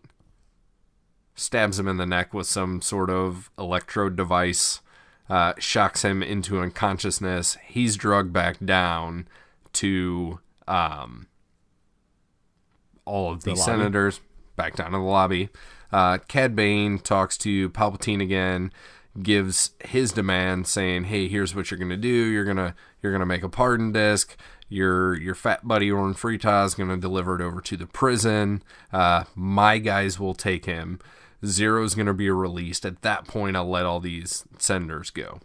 stabs him in the neck with some sort of electrode device, shocks him into unconsciousness. He's drugged back down to all of the senators back down to the lobby. Cad Bane talks to Palpatine again, gives his demand, saying, "Hey, here's what you're gonna do. You're gonna make a pardon disc. Your fat buddy Orn Frita is gonna deliver it over to the prison. My guys will take him. Ziro's gonna be released. At that point, I'll let all these senators go."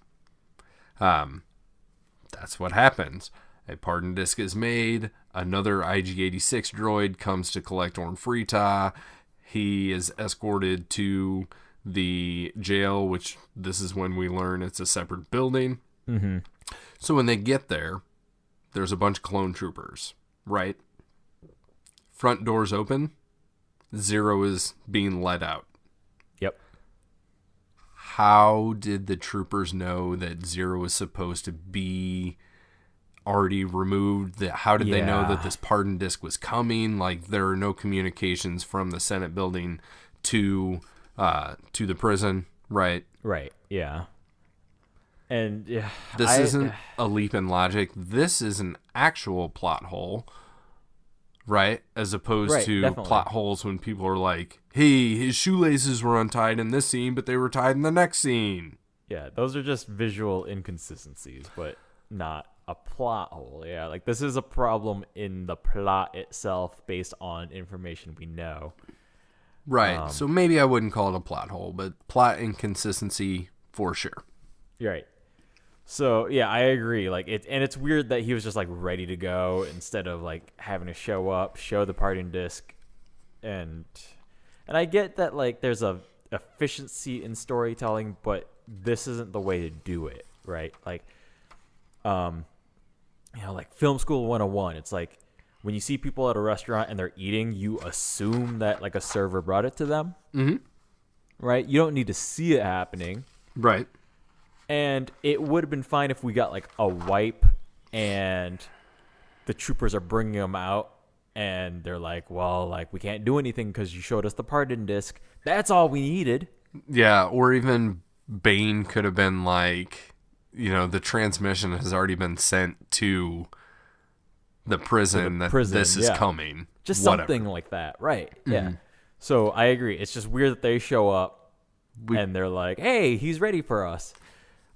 That's what happens. A pardon disc is made. Another IG-86 droid comes to collect Orn Frita. He is escorted to the jail, which this is when we learn it's a separate building. Mm-hmm. So when they get there, there's a bunch of clone troopers, right? Front doors open. Ziro is being let out. Yep. How did the troopers know that Ziro was supposed to be already removed? How did they know that this pardon disc was coming? Like, there are no communications from the Senate building to the prison, right? Right, yeah. And this isn't a leap in logic. This is an actual plot hole, right? As opposed to definitely. Plot holes when people are like, "Hey, his shoelaces were untied in this scene, but they were tied in the next scene." Yeah, those are just visual inconsistencies, but not a plot hole. Yeah, like this is a problem in the plot itself based on information we know. Right. So maybe I wouldn't call it a plot hole, but plot inconsistency for sure. Right. So yeah, I agree. Like it's weird that he was just like ready to go instead of like having to show up, show the pardon disc, and I get that like there's a efficiency in storytelling, but this isn't the way to do it, right? Like, like film school 101. It's like when you see people at a restaurant and they're eating, you assume that like a server brought it to them, right? You don't need to see it happening, right? And it would have been fine if we got like a wipe and the troopers are bringing them out and they're like, well, like we can't do anything because you showed us the pardon disc. That's all we needed. Yeah, or even Bane could have been like, the transmission has already been sent to the prison this is coming. Just something like that, right? Mm-hmm. Yeah. So I agree. It's just weird that they show up and they're like, hey, he's ready for us.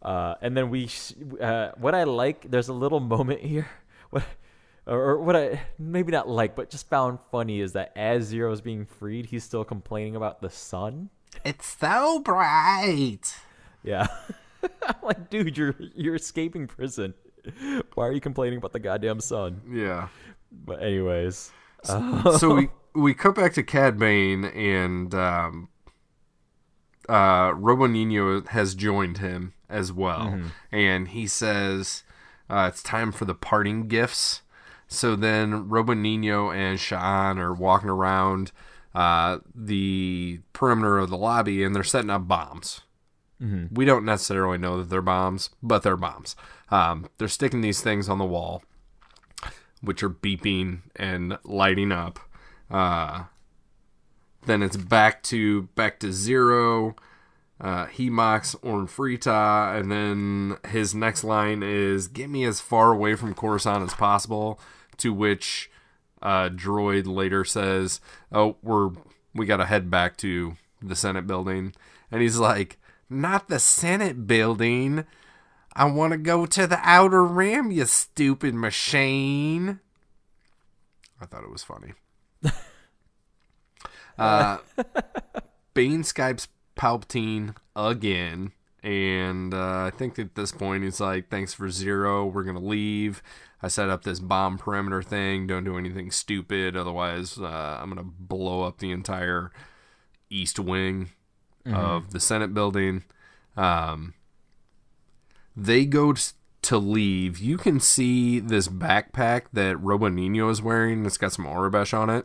And then what I like, there's a little moment here, what I maybe not like, but just found funny is that as Ziro is being freed, he's still complaining about the sun. It's so bright. Yeah. I'm like, dude, you're escaping prison. Why are you complaining about the goddamn sun? Yeah. But anyways. So we cut back to Cad Bane and Robo Nino has joined him as well. Mm-hmm. And he says it's time for the parting gifts. So then Robo Nino and Sha'an are walking around the perimeter of the lobby and they're setting up bombs. Mm-hmm. We don't necessarily know that they're bombs, but they're bombs. They're sticking these things on the wall, which are beeping and lighting up. Then it's back to Ziro. He mocks Orn Frita, and then his next line is, "Get me as far away from Coruscant as possible," to which droid later says, "Oh, we gotta head back to the Senate building." And he's like, "Not the Senate building. I want to go to the Outer Rim, you stupid machine." I thought it was funny. Bane Skypes Palpatine again, and I think at this point he's like, "Thanks for Ziro, we're gonna leave. I set up this bomb perimeter thing. Don't do anything stupid, otherwise I'm gonna blow up the entire east wing of the Senate building." They go to leave. You can see this backpack that Robo Nino is wearing. It's got some Aurra on it.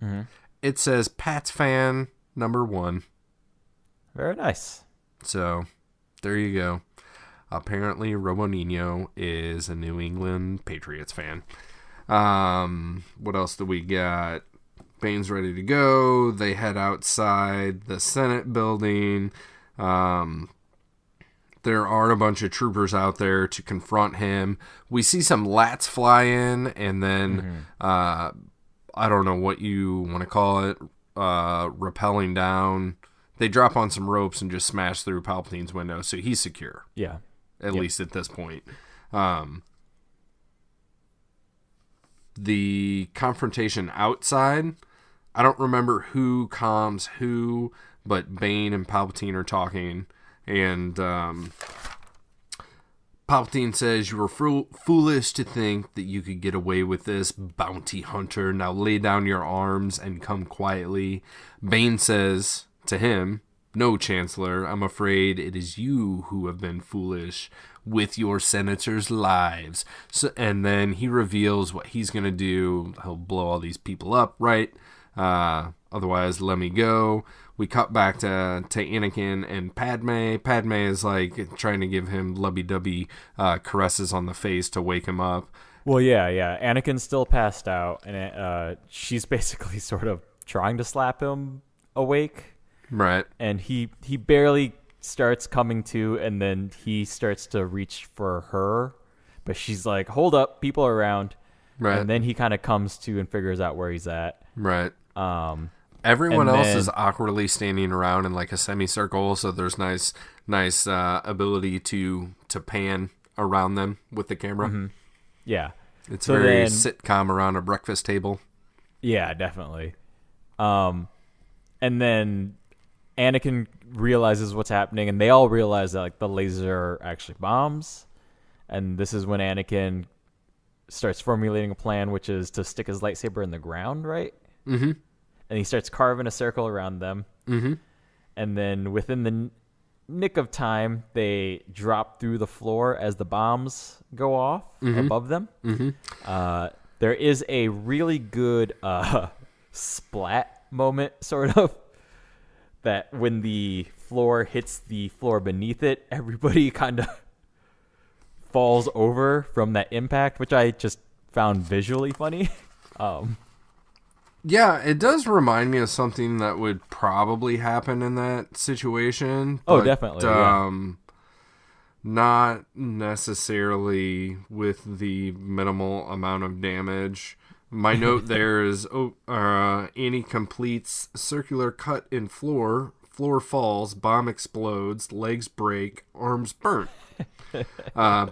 Mm-hmm. It says Pat's fan #1. Very nice. So, there you go. Apparently, Robo Nino is a New England Patriots fan. What else do we got? Bane's ready to go. They head outside the Senate building. There are a bunch of troopers out there to confront him. We see some lats fly in, and then a I don't know what you want to call it, rappelling down. They drop on some ropes and just smash through Palpatine's window, so he's secure. Yeah. At least at this point. The confrontation outside, I don't remember who calms who, but Bane and Palpatine are talking, and Palpatine says, "You were foolish to think that you could get away with this, bounty hunter. Now lay down your arms and come quietly." Bane says to him, "No, Chancellor, I'm afraid it is you who have been foolish with your senators' lives." So, and then he reveals what he's going to do. He'll blow all these people up, right? Otherwise, let me go. We cut back to Anakin and Padme. Padme is like trying to give him lovey-dovey caresses on the face to wake him up. Well, yeah. Anakin's still passed out, and she's basically sort of trying to slap him awake. Right. And he barely starts coming to, and then he starts to reach for her, but she's like, "Hold up, people are around." Right. And then he kind of comes to and figures out where he's at. Right. Everyone else is awkwardly standing around in like a semicircle, so there's nice ability to pan around them with the camera. Mm-hmm. Yeah. It's very sitcom around a breakfast table. Yeah, definitely. And then Anakin realizes what's happening, and they all realize that like the laser are actually bombs. And this is when Anakin starts formulating a plan, which is to stick his lightsaber in the ground, right? Mm-hmm. And he starts carving a circle around them. Mm-hmm. And then within the nick of time, they drop through the floor as the bombs go off above them. Mm-hmm. There is a really good splat moment, sort of, that when the floor hits the floor beneath it, everybody kind of falls over from that impact, which I just found visually funny. Yeah, it does remind me of something that would probably happen in that situation. Oh, definitely. Not necessarily with the minimal amount of damage. My note there is, Annie completes circular cut in floor falls, bomb explodes, legs break, arms burnt.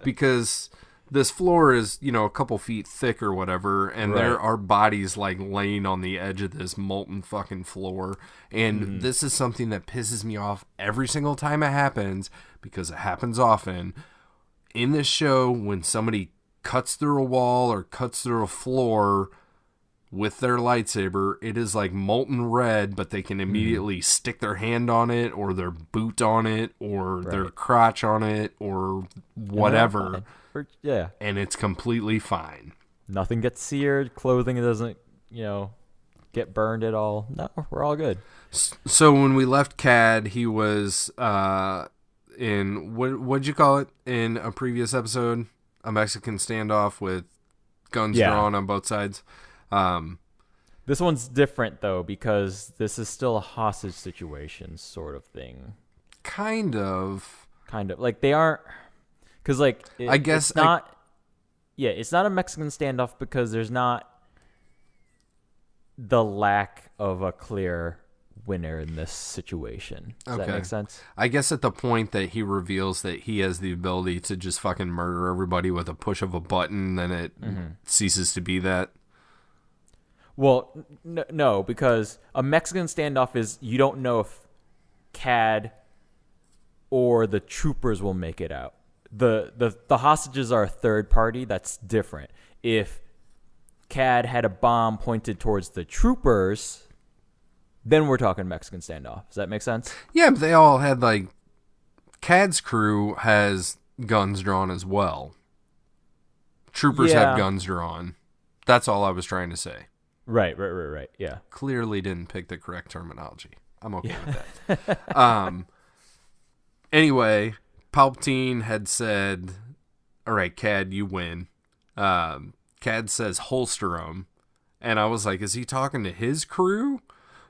Because this floor is, a couple feet thick or whatever, and there are bodies like laying on the edge of this molten fucking floor. And this is something that pisses me off every single time it happens, because it happens often. In this show, when somebody cuts through a wall or cuts through a floor with their lightsaber, it is like molten red, but they can immediately stick their hand on it, or their boot on it, or their crotch on it, or whatever. Yeah. And it's completely fine. Nothing gets seared. Clothing doesn't, get burned at all. No, we're all good. So when we left Cad, he was in, what'd you call it in a previous episode? A Mexican standoff with guns drawn on both sides. This one's different, though, because this is still a hostage situation sort of thing. Kind of. Like, they aren't... Because, like, I guess it's not... it's not a Mexican standoff because there's not the lack of a clear winner in this situation. Does that make sense? I guess at the point that he reveals that he has the ability to just fucking murder everybody with a push of a button, then it ceases to be that. Well, no, because a Mexican standoff is you don't know if Cad or the troopers will make it out. The hostages are a third party. That's different. If Cad had a bomb pointed towards the troopers, then we're talking Mexican standoff. Does that make sense? Yeah, but they all had, like... Cad's crew has guns drawn as well. Troopers have guns drawn. That's all I was trying to say. Right. Yeah. Clearly didn't pick the correct terminology. I'm okay with that. Anyway, Palpatine had said, "All right, Cad, you win." Cad says, "Holster him," and I was like, "Is he talking to his crew?"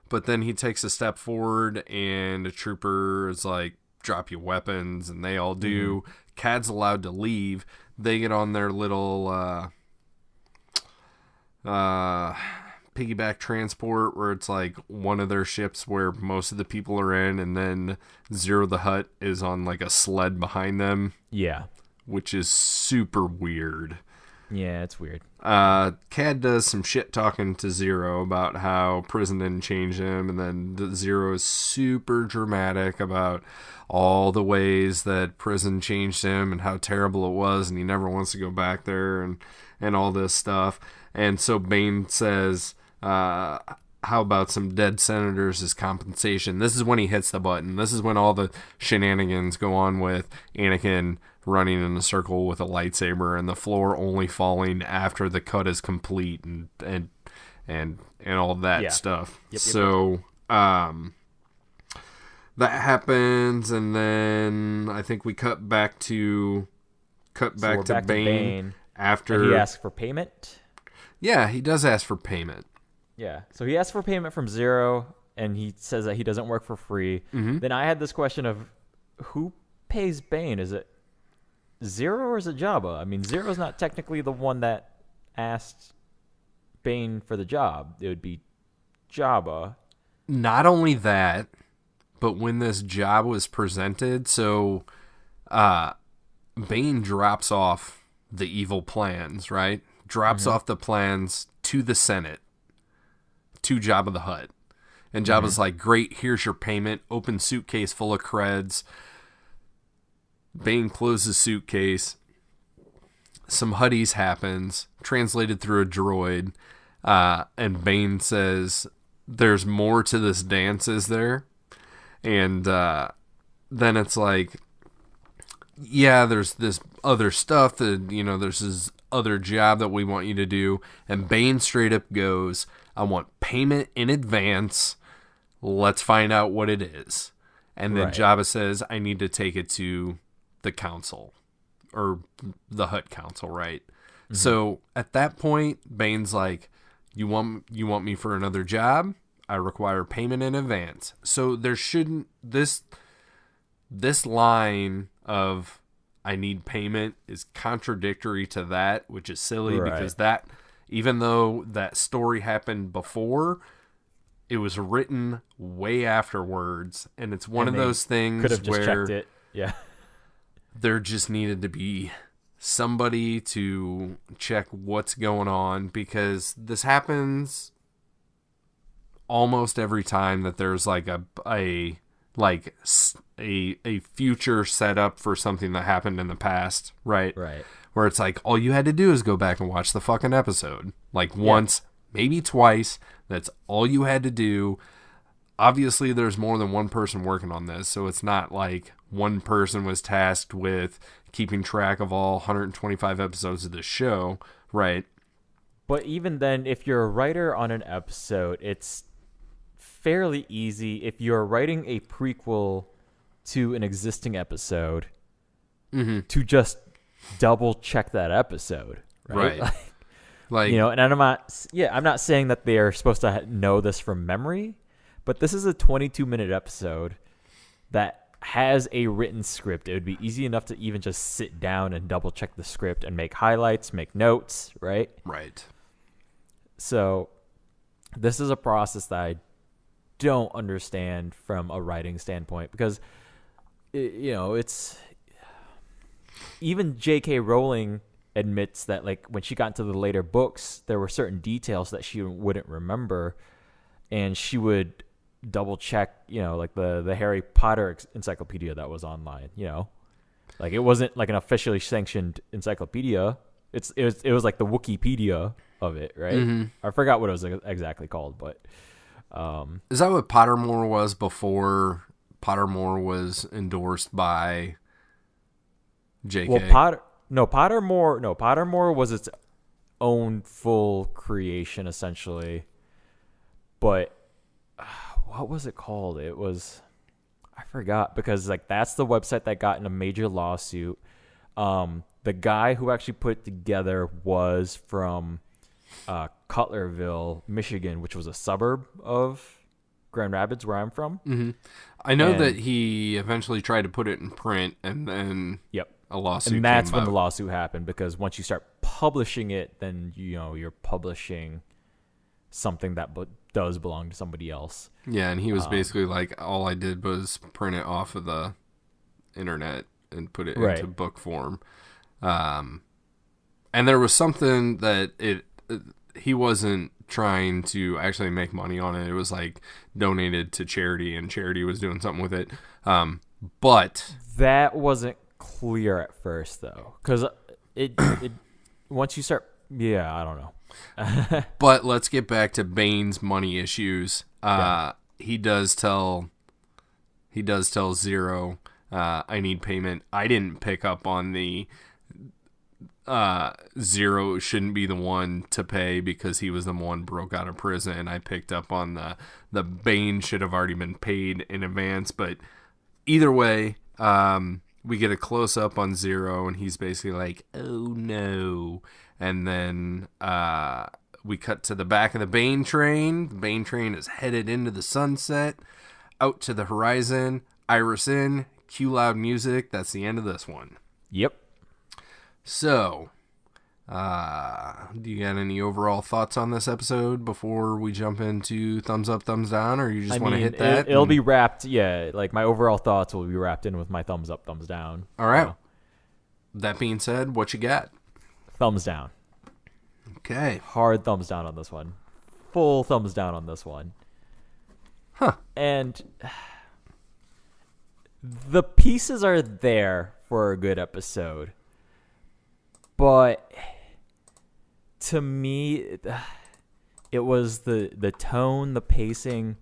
But then he takes a step forward, and a trooper is like, "Drop your weapons," and they all do. Cad's allowed to leave. They get on their little piggyback transport where it's like one of their ships where most of the people are in, and then Ziro the Hutt is on like a sled behind them. Yeah. Which is super weird. Yeah, it's weird. Cad does some shit talking to Ziro about how prison didn't change him, and then Ziro is super dramatic about all the ways that prison changed him and how terrible it was, and he never wants to go back there, and all this stuff. And so Bane says, how about some dead senators as compensation? This is when he hits the button. This is when all the shenanigans go on with Anakin running in a circle with a lightsaber and the floor only falling after the cut is complete and all that stuff. Yep. That happens, and then I think we cut back to Bane after and he asks for payment. Yeah, he does ask for payment. Yeah, so he asks for payment from Ziro, and he says that he doesn't work for free. Mm-hmm. Then I had this question of who pays Bane? Is it Ziro or is it Jabba? I mean, Zero's not technically the one that asked Bane for the job. It would be Jabba. Not only that, but when this job was presented, so Bane drops off the evil plans, right? Drops off the plans to the Senate, to Jabba the Hutt. And Jabba's like, great, here's your payment. Open suitcase full of creds. Bane closes suitcase. Some Hutties happens, translated through a droid. And Bane says, there's more to this dance, is there? And then it's like, yeah, there's this other stuff that, there's this other job that we want you to do. And Bane straight up goes, I want payment in advance. Let's find out what it is. And then Jabba says, I need to take it to the council, or the Hutt Council, right? Mm-hmm. So at that point, Bane's like, you want me for another job? I require payment in advance. So there shouldn't, this line of I need payment is contradictory to that, which is silly because that, even though that story happened before, it was written way afterwards, and it's one of those things could have just where checked it. Yeah. There just needed to be somebody to check what's going on, because this happens almost every time that there's like a future setup for something that happened in the past, right? Right. Where it's like, all you had to do is go back and watch the fucking episode. Like once, maybe twice. That's all you had to do. Obviously, there's more than one person working on this, so it's not like one person was tasked with keeping track of all 125 episodes of this show, right? But even then, if you're a writer on an episode, it's fairly easy. If you're writing a prequel to an existing episode, to just double check that episode, right? Like, and I'm not saying that they're supposed to know this from memory, but this is a 22-minute episode that has a written script. It would be easy enough to even just sit down and double check the script and make highlights, make notes, right? Right. So this is a process that I don't understand from a writing standpoint, because it's even J.K. Rowling admits that, like, when she got into the later books, there were certain details that she wouldn't remember, and she would double check, like the Harry Potter encyclopedia that was online, like it wasn't like an officially sanctioned encyclopedia. It was like the Wikipedia of it, right? Mm-hmm. I forgot what it was exactly called, but is that what Pottermore was before Pottermore was endorsed by JK? Well, Pottermore was its own full creation, essentially. But what was it called? I forgot, because like that's the website that got in a major lawsuit. The guy who actually put it together was from Cutlerville, Michigan, which was a suburb of Grand Rapids, where I'm from. Mm-hmm. I know that he eventually tried to put it in print, and then a lawsuit came about. And that's when the lawsuit happened, because once you start publishing it, then you're publishing something that does belong to somebody else. Yeah, and he was basically like, all I did was print it off of the internet and put it into book form. And there was something that he wasn't trying to actually make money on it. It was like donated to charity, and charity was doing something with it. But that wasn't clear at first, though, because it once you start, I don't know. But let's get back to Bane's money issues. He does tell Ziro, I need payment. I didn't pick up on the Ziro shouldn't be the one to pay because he was the one broke out of prison. I picked up on the Bane should have already been paid in advance. But either way, we get a close up on Ziro, and he's basically like, "Oh no!" And then we cut to the back of the Bane train. The Bane train is headed into the sunset, out to the horizon. Iris in, cue loud music. That's the end of this one. Yep. So, do you got any overall thoughts on this episode before we jump into thumbs up, thumbs down, or you just want to hit that? It'll be wrapped, like my overall thoughts will be wrapped in with my thumbs up, thumbs down. All right. So. That being said, what you got? Thumbs down. Okay. Hard thumbs down on this one. Full thumbs down on this one. Huh. And the pieces are there for a good episode. But to me, it was the tone, the pacing.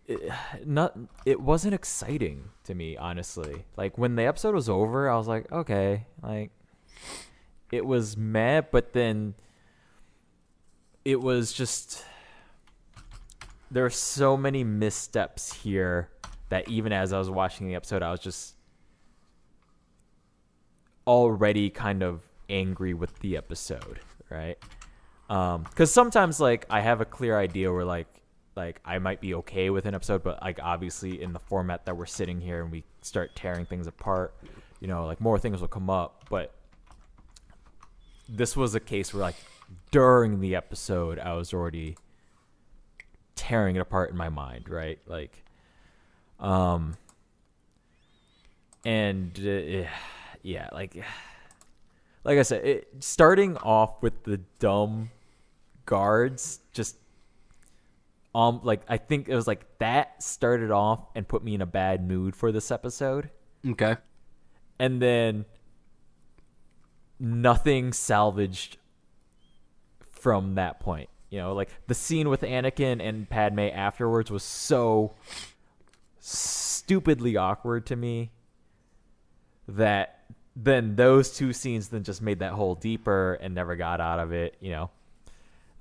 It wasn't exciting to me, honestly. Like when the episode was over, I was like, okay, like it was meh, but then it was just there are so many missteps here that even as I was watching the episode, I was just already kind of angry with the episode, right? Because sometimes like I have a clear idea where like I might be okay with an episode, but like obviously in the format that we're sitting here and we start tearing things apart, like more things will come up. But this was a case where like during the episode I was already tearing it apart in my mind, right? Like yeah, like I said, starting off with the dumb guards, just like I think it was like that started off and put me in a bad mood for this episode. Okay. And then nothing salvaged from that point. Like the scene with Anakin and Padmé afterwards was so stupidly awkward to me that then those two scenes then just made that hole deeper and never got out of it.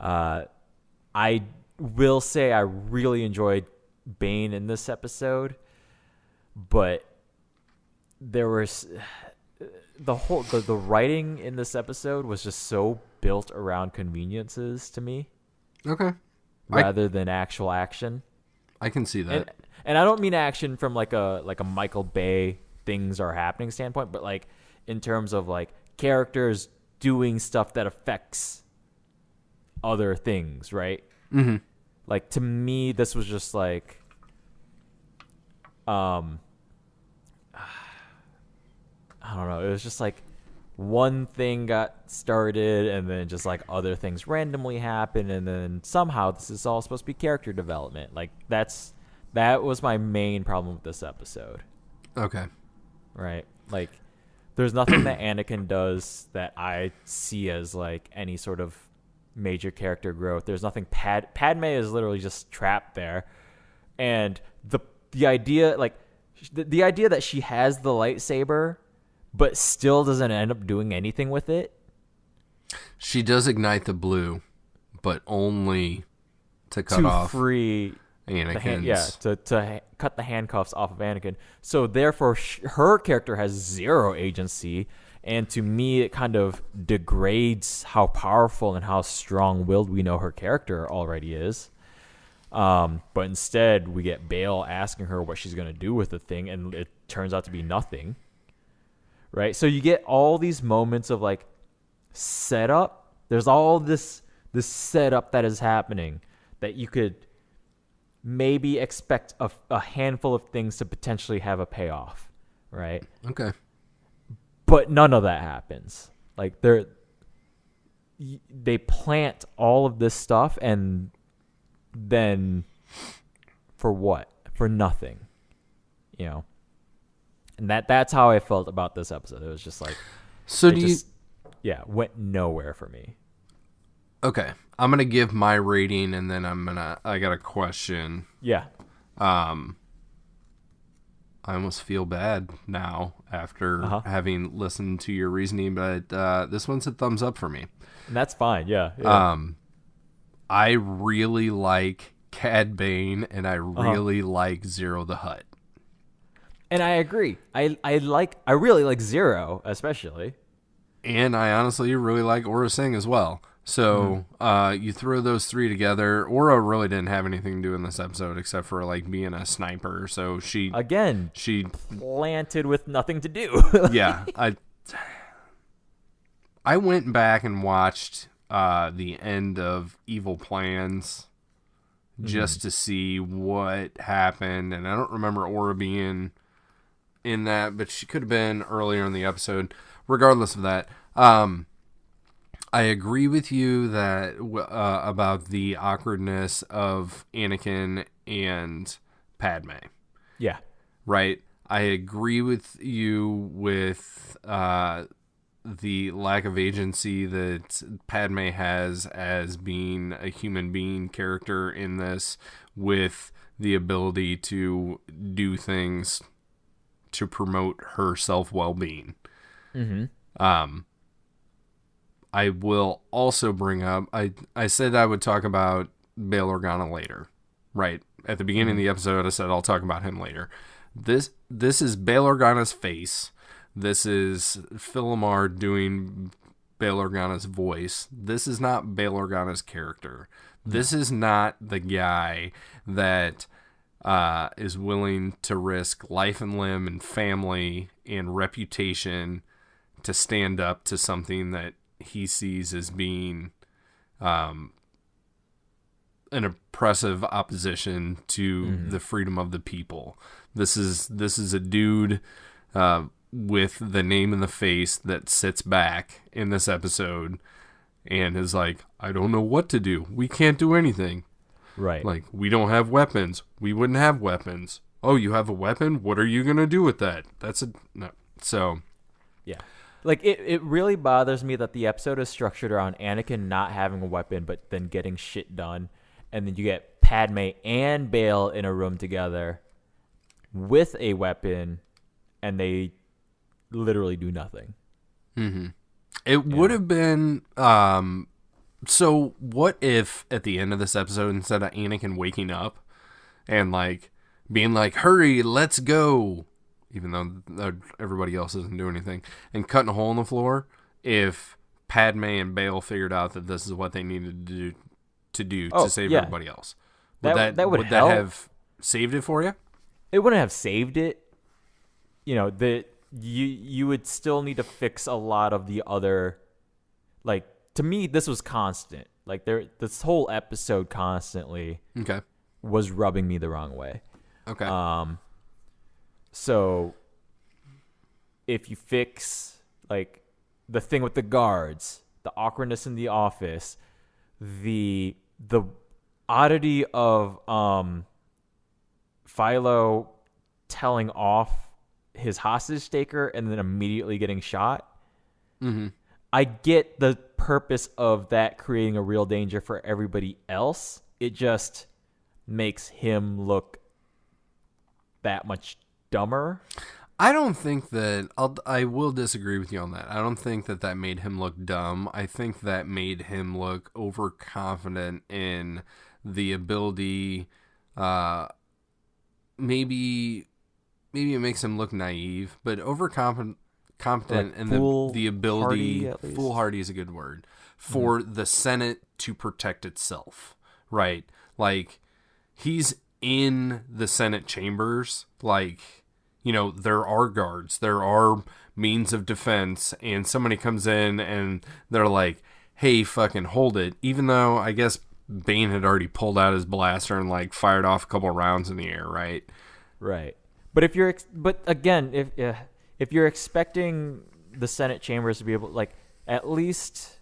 I will say I really enjoyed Bane in this episode, but there was the writing in this episode was just so built around conveniences to me. Okay. Rather than actual action. I can see that. And I don't mean action from like a Michael Bay things are happening standpoint, but like in terms of like characters doing stuff that affects other things, right? Mm-hmm. Like to me, this was just like, I don't know. It was just like one thing got started and then just like other things randomly happen. And then somehow this is all supposed to be character development. Like that was my main problem with this episode. Okay. Right. Like there's nothing that Anakin does that I see as like any sort of major character growth. There's nothing. Padme is literally just trapped there. And the idea, like the idea that she has the lightsaber but still doesn't end up doing anything with it. She does ignite the blue, but only to cut off free Anakin's. To cut the handcuffs off of Anakin. So therefore, her character has zero agency, and to me, it kind of degrades how powerful and how strong-willed we know her character already is. But instead, we get Bale asking her what she's going to do with the thing, and it turns out to be nothing. Right? So you get all these moments of like setup. There's all this this setup that is happening, that you could maybe expect a handful of things to potentially have a payoff, right? Okay. But none of that happens. Like they plant all of this stuff, and then for what? For nothing, you know. And that's how I felt about this episode. It was just like, so went nowhere for me. Okay, I'm gonna give my rating, and then I got a question. Yeah. I almost feel bad now after having listened to your reasoning, but this one's a thumbs up for me. And that's fine, yeah. I really like Cad Bane, and I really like Ziro the Hutt. And I agree. I really like Ziro, especially. And I honestly really like Aurra Singh as well. So you throw those three together. Aurra really didn't have anything to do in this episode except for like being a sniper. So she planted with nothing to do. Yeah, I went back and watched the end of Evil Plans just to see what happened, and I don't remember Aurra being in that, but she could have been earlier in the episode. Regardless of that, I agree with you that about the awkwardness of Anakin and Padme. Yeah. Right? I agree with you with the lack of agency that Padme has as being a human being character in this, with the ability to do things to promote her self-well-being. Mm-hmm. I will also bring up, I said I would talk about Bail Organa later, right? At the beginning of the episode, I said I'll talk about him later. This is Bail Organa's face. This is Philomar doing Bail Organa's voice. This is not Bail Organa's character. This is not the guy that is willing to risk life and limb and family and reputation to stand up to something that he sees as being an oppressive opposition to the freedom of the people. This is a dude with the name in the face that sits back in this episode and is like, I don't know what to do. We can't do anything. Right. Like, we don't have weapons. We wouldn't have weapons. Oh, you have a weapon? What are you going to do with that? No. So. Yeah. Like, it really bothers me that the episode is structured around Anakin not having a weapon, but then getting shit done. And then you get Padme and Bail in a room together with a weapon, and they literally do nothing. Mm-hmm. It would have been... so what if at the end of this episode, instead of Anakin waking up and like being like, hurry, let's go, even though everybody else doesn't do anything, and cutting a hole in the floor, if Padme and Bail figured out that this is what they needed to do to save everybody else, would that have saved it for you? It wouldn't have saved it. You know, you would still need to fix a lot of the other, like, to me, this was constant. Like, this whole episode constantly was rubbing me the wrong way. Okay. So if you fix, like, the thing with the guards, the awkwardness in the office, the oddity of Philo telling off his hostage taker and then immediately getting shot. Mm-hmm. I get the purpose of that creating a real danger for everybody else. It just makes him look that much dumber. I don't think that... I will disagree with you on that. I don't think that made him look dumb. I think that made him look overconfident in the ability... maybe it makes him look naive, but overconfident... competent and the ability, foolhardy is a good word, for the Senate to protect itself, right? Like, he's in the Senate chambers, like, you know, there are guards, there are means of defense, and somebody comes in and they're like, hey, fucking hold it. Even though I guess Bane had already pulled out his blaster and like fired off a couple rounds in the air, right? Right. But if you're expecting the Senate chambers to be able, like, at least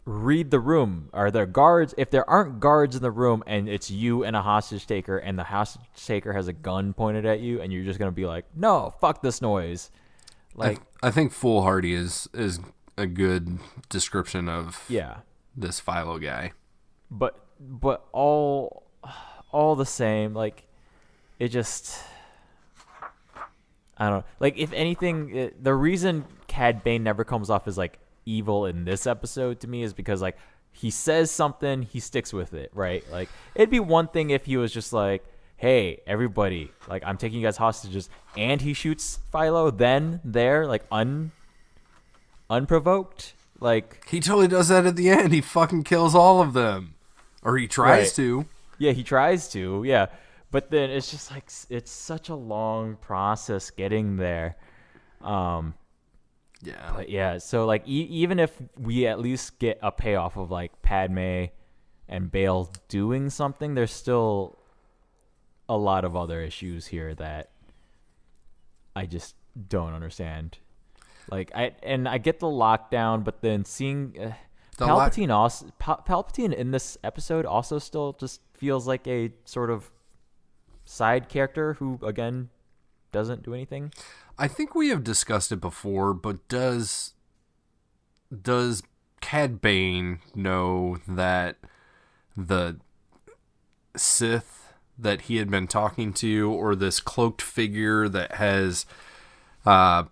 read the room. Are there guards? If there aren't guards in the room and it's you and a hostage taker, and the hostage taker has a gun pointed at you, and you're just gonna be like, no, fuck this noise. Like, I think foolhardy is a good description of this Philo guy. But all the same, like, it just, I don't know. Like, if anything, the reason Cad Bane never comes off as like evil in this episode to me is because, like, he says something, he sticks with it, right? Like, it'd be one thing if he was just like, hey, everybody, like, I'm taking you guys hostages, and he shoots Philo then there, like, unprovoked. Like, he totally does that at the end. He fucking kills all of them, or he tries to. Yeah, he tries to. Yeah, but then it's just like, it's such a long process getting there. Yeah. But yeah, so like even if we at least get a payoff of like Padme and Bale doing something, there's still a lot of other issues here that I just don't understand. Like, I get the lockdown, but then seeing Palpatine in this episode also still just feels like a sort of side character who, again, doesn't do anything. I think we have discussed it before, but does Cad Bane know that the Sith that he had been talking to, or this cloaked figure that has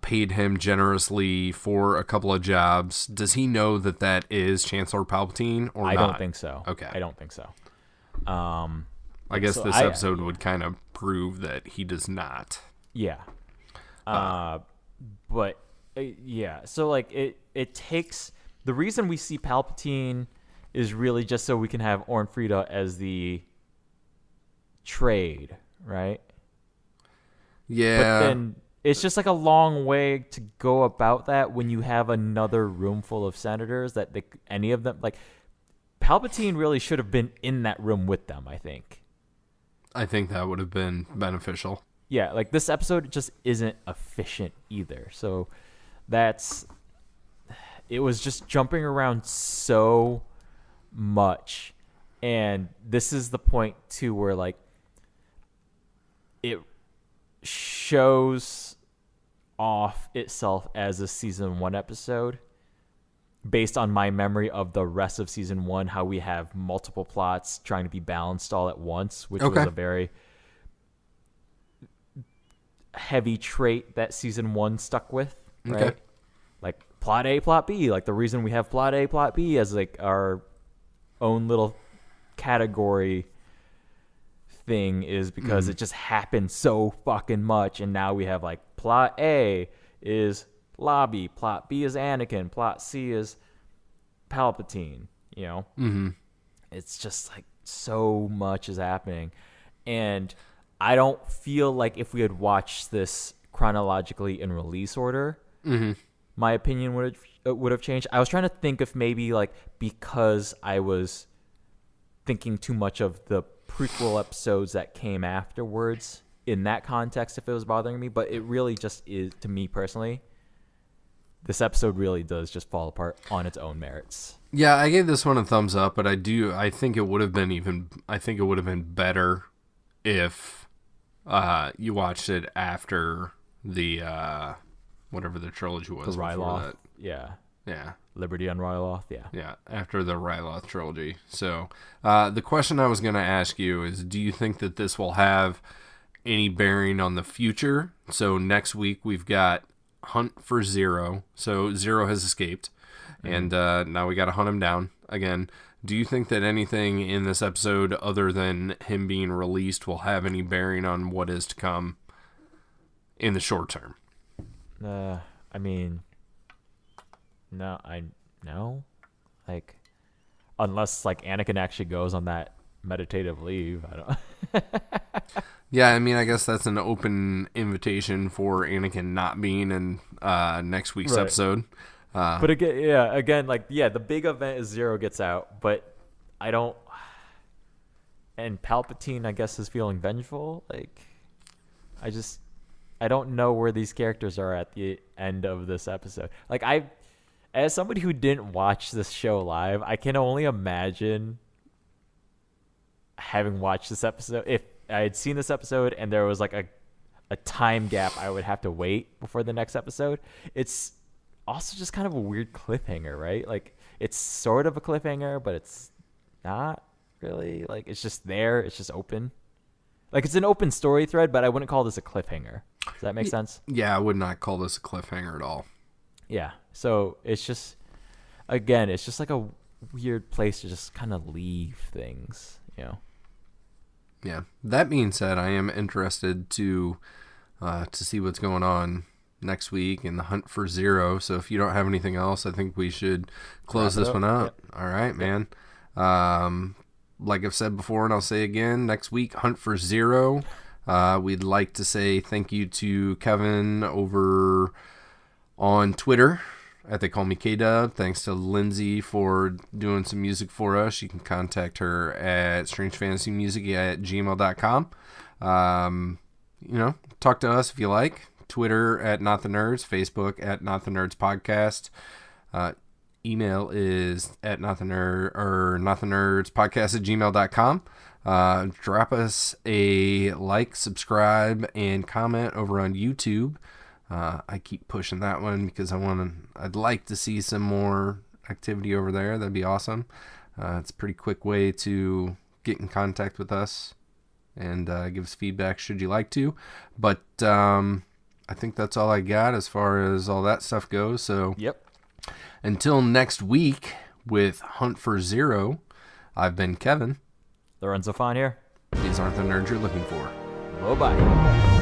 paid him generously for a couple of jobs, does he know that is Chancellor Palpatine or not? I don't think so. Okay. I don't think so. I guess this episode would kind of prove that he does not. Yeah. But yeah, so like it takes, the reason we see Palpatine is really just so we can have Orn Frida as the trade, right? Yeah. But then it's just like a long way to go about that when you have another room full of senators that any of them, like, Palpatine really should have been in that room with them, I think. I think that would have been beneficial. Yeah, like, this episode just isn't efficient either. So it was just jumping around so much. And this is the point, too, where, like, it shows off itself as a season 1 episode based on my memory of the rest of season 1, how we have multiple plots trying to be balanced all at once, which was a very heavy trait that season 1 stuck with, right? Okay. Like, plot A, plot B. Like, the reason we have plot A, plot B as, like, our own little category thing is because it just happened so fucking much, and now we have, like, plot A is Lobby, plot B is Anakin, plot C is Palpatine, you know? Mm-hmm. It's just, like, so much is happening, and I don't feel like if we had watched this chronologically in release order, my opinion would have changed. I was trying to think if maybe, like, because I was thinking too much of the prequel episodes that came afterwards in that context, if it was bothering me, but it really just is, to me personally, this episode really does just fall apart on its own merits. Yeah, I gave this one a thumbs up, but I think it would have been better if you watched it after the whatever the trilogy was. The Ryloth. Yeah. Liberty on Ryloth. Yeah, after the Ryloth trilogy. So the question I was going to ask you is, do you think that this will have any bearing on the future? So next week we've got Hunt for Ziro. So Ziro has escaped, and now we got to hunt him down again. Do you think that anything in this episode other than him being released will have any bearing on what is to come in the short term? I mean, no. Like, unless, like, Anakin actually goes on that meditative leave, I don't. Yeah, I mean, I guess that's an open invitation for Anakin not being in next week's episode. But again, the big event is Zero gets out, but I don't. And Palpatine, I guess, is feeling vengeful. Like, I don't know where these characters are at the end of this episode. Like, as somebody who didn't watch this show live, I can only imagine having watched this episode. If I had seen this episode and there was like a time gap I would have to wait before the next episode, it's also just kind of a weird cliffhanger, right? Like, it's sort of a cliffhanger, but it's not really. Like, it's just there. It's just open. Like, it's an open story thread, but I wouldn't call this a cliffhanger. Does that make sense? Yeah, I would not call this a cliffhanger at all. Yeah. So it's just, again, it's just like a weird place to just kind of leave things, you know? Yeah. That being said, I am interested to see what's going on next week in the hunt for Zero. So if you don't have anything else, I think we should close this one up. Yep. All right, man. Like I've said before, and I'll say again, next week, hunt for Zero. We'd like to say thank you to Kevin over on Twitter. They call me K-Dub. Thanks to Lindsay for doing some music for us. You can contact her at strangefantasymusic@gmail.com. Talk to us if you like. Twitter at Not the Nerds. Facebook at Not the Nerds Podcast. Email is at notthenerdspodcast@gmail.com. Drop us a like, subscribe, and comment over on YouTube. I keep pushing that one because I'd like to see some more activity over there. That'd be awesome. It's a pretty quick way to get in contact with us and give us feedback should you like to. But I think that's all I got as far as all that stuff goes. So yep. Until next week with Hunt for Zero, I've been Kevin. Lorenzo Fon here. These aren't the nerds you're looking for. Bye-bye.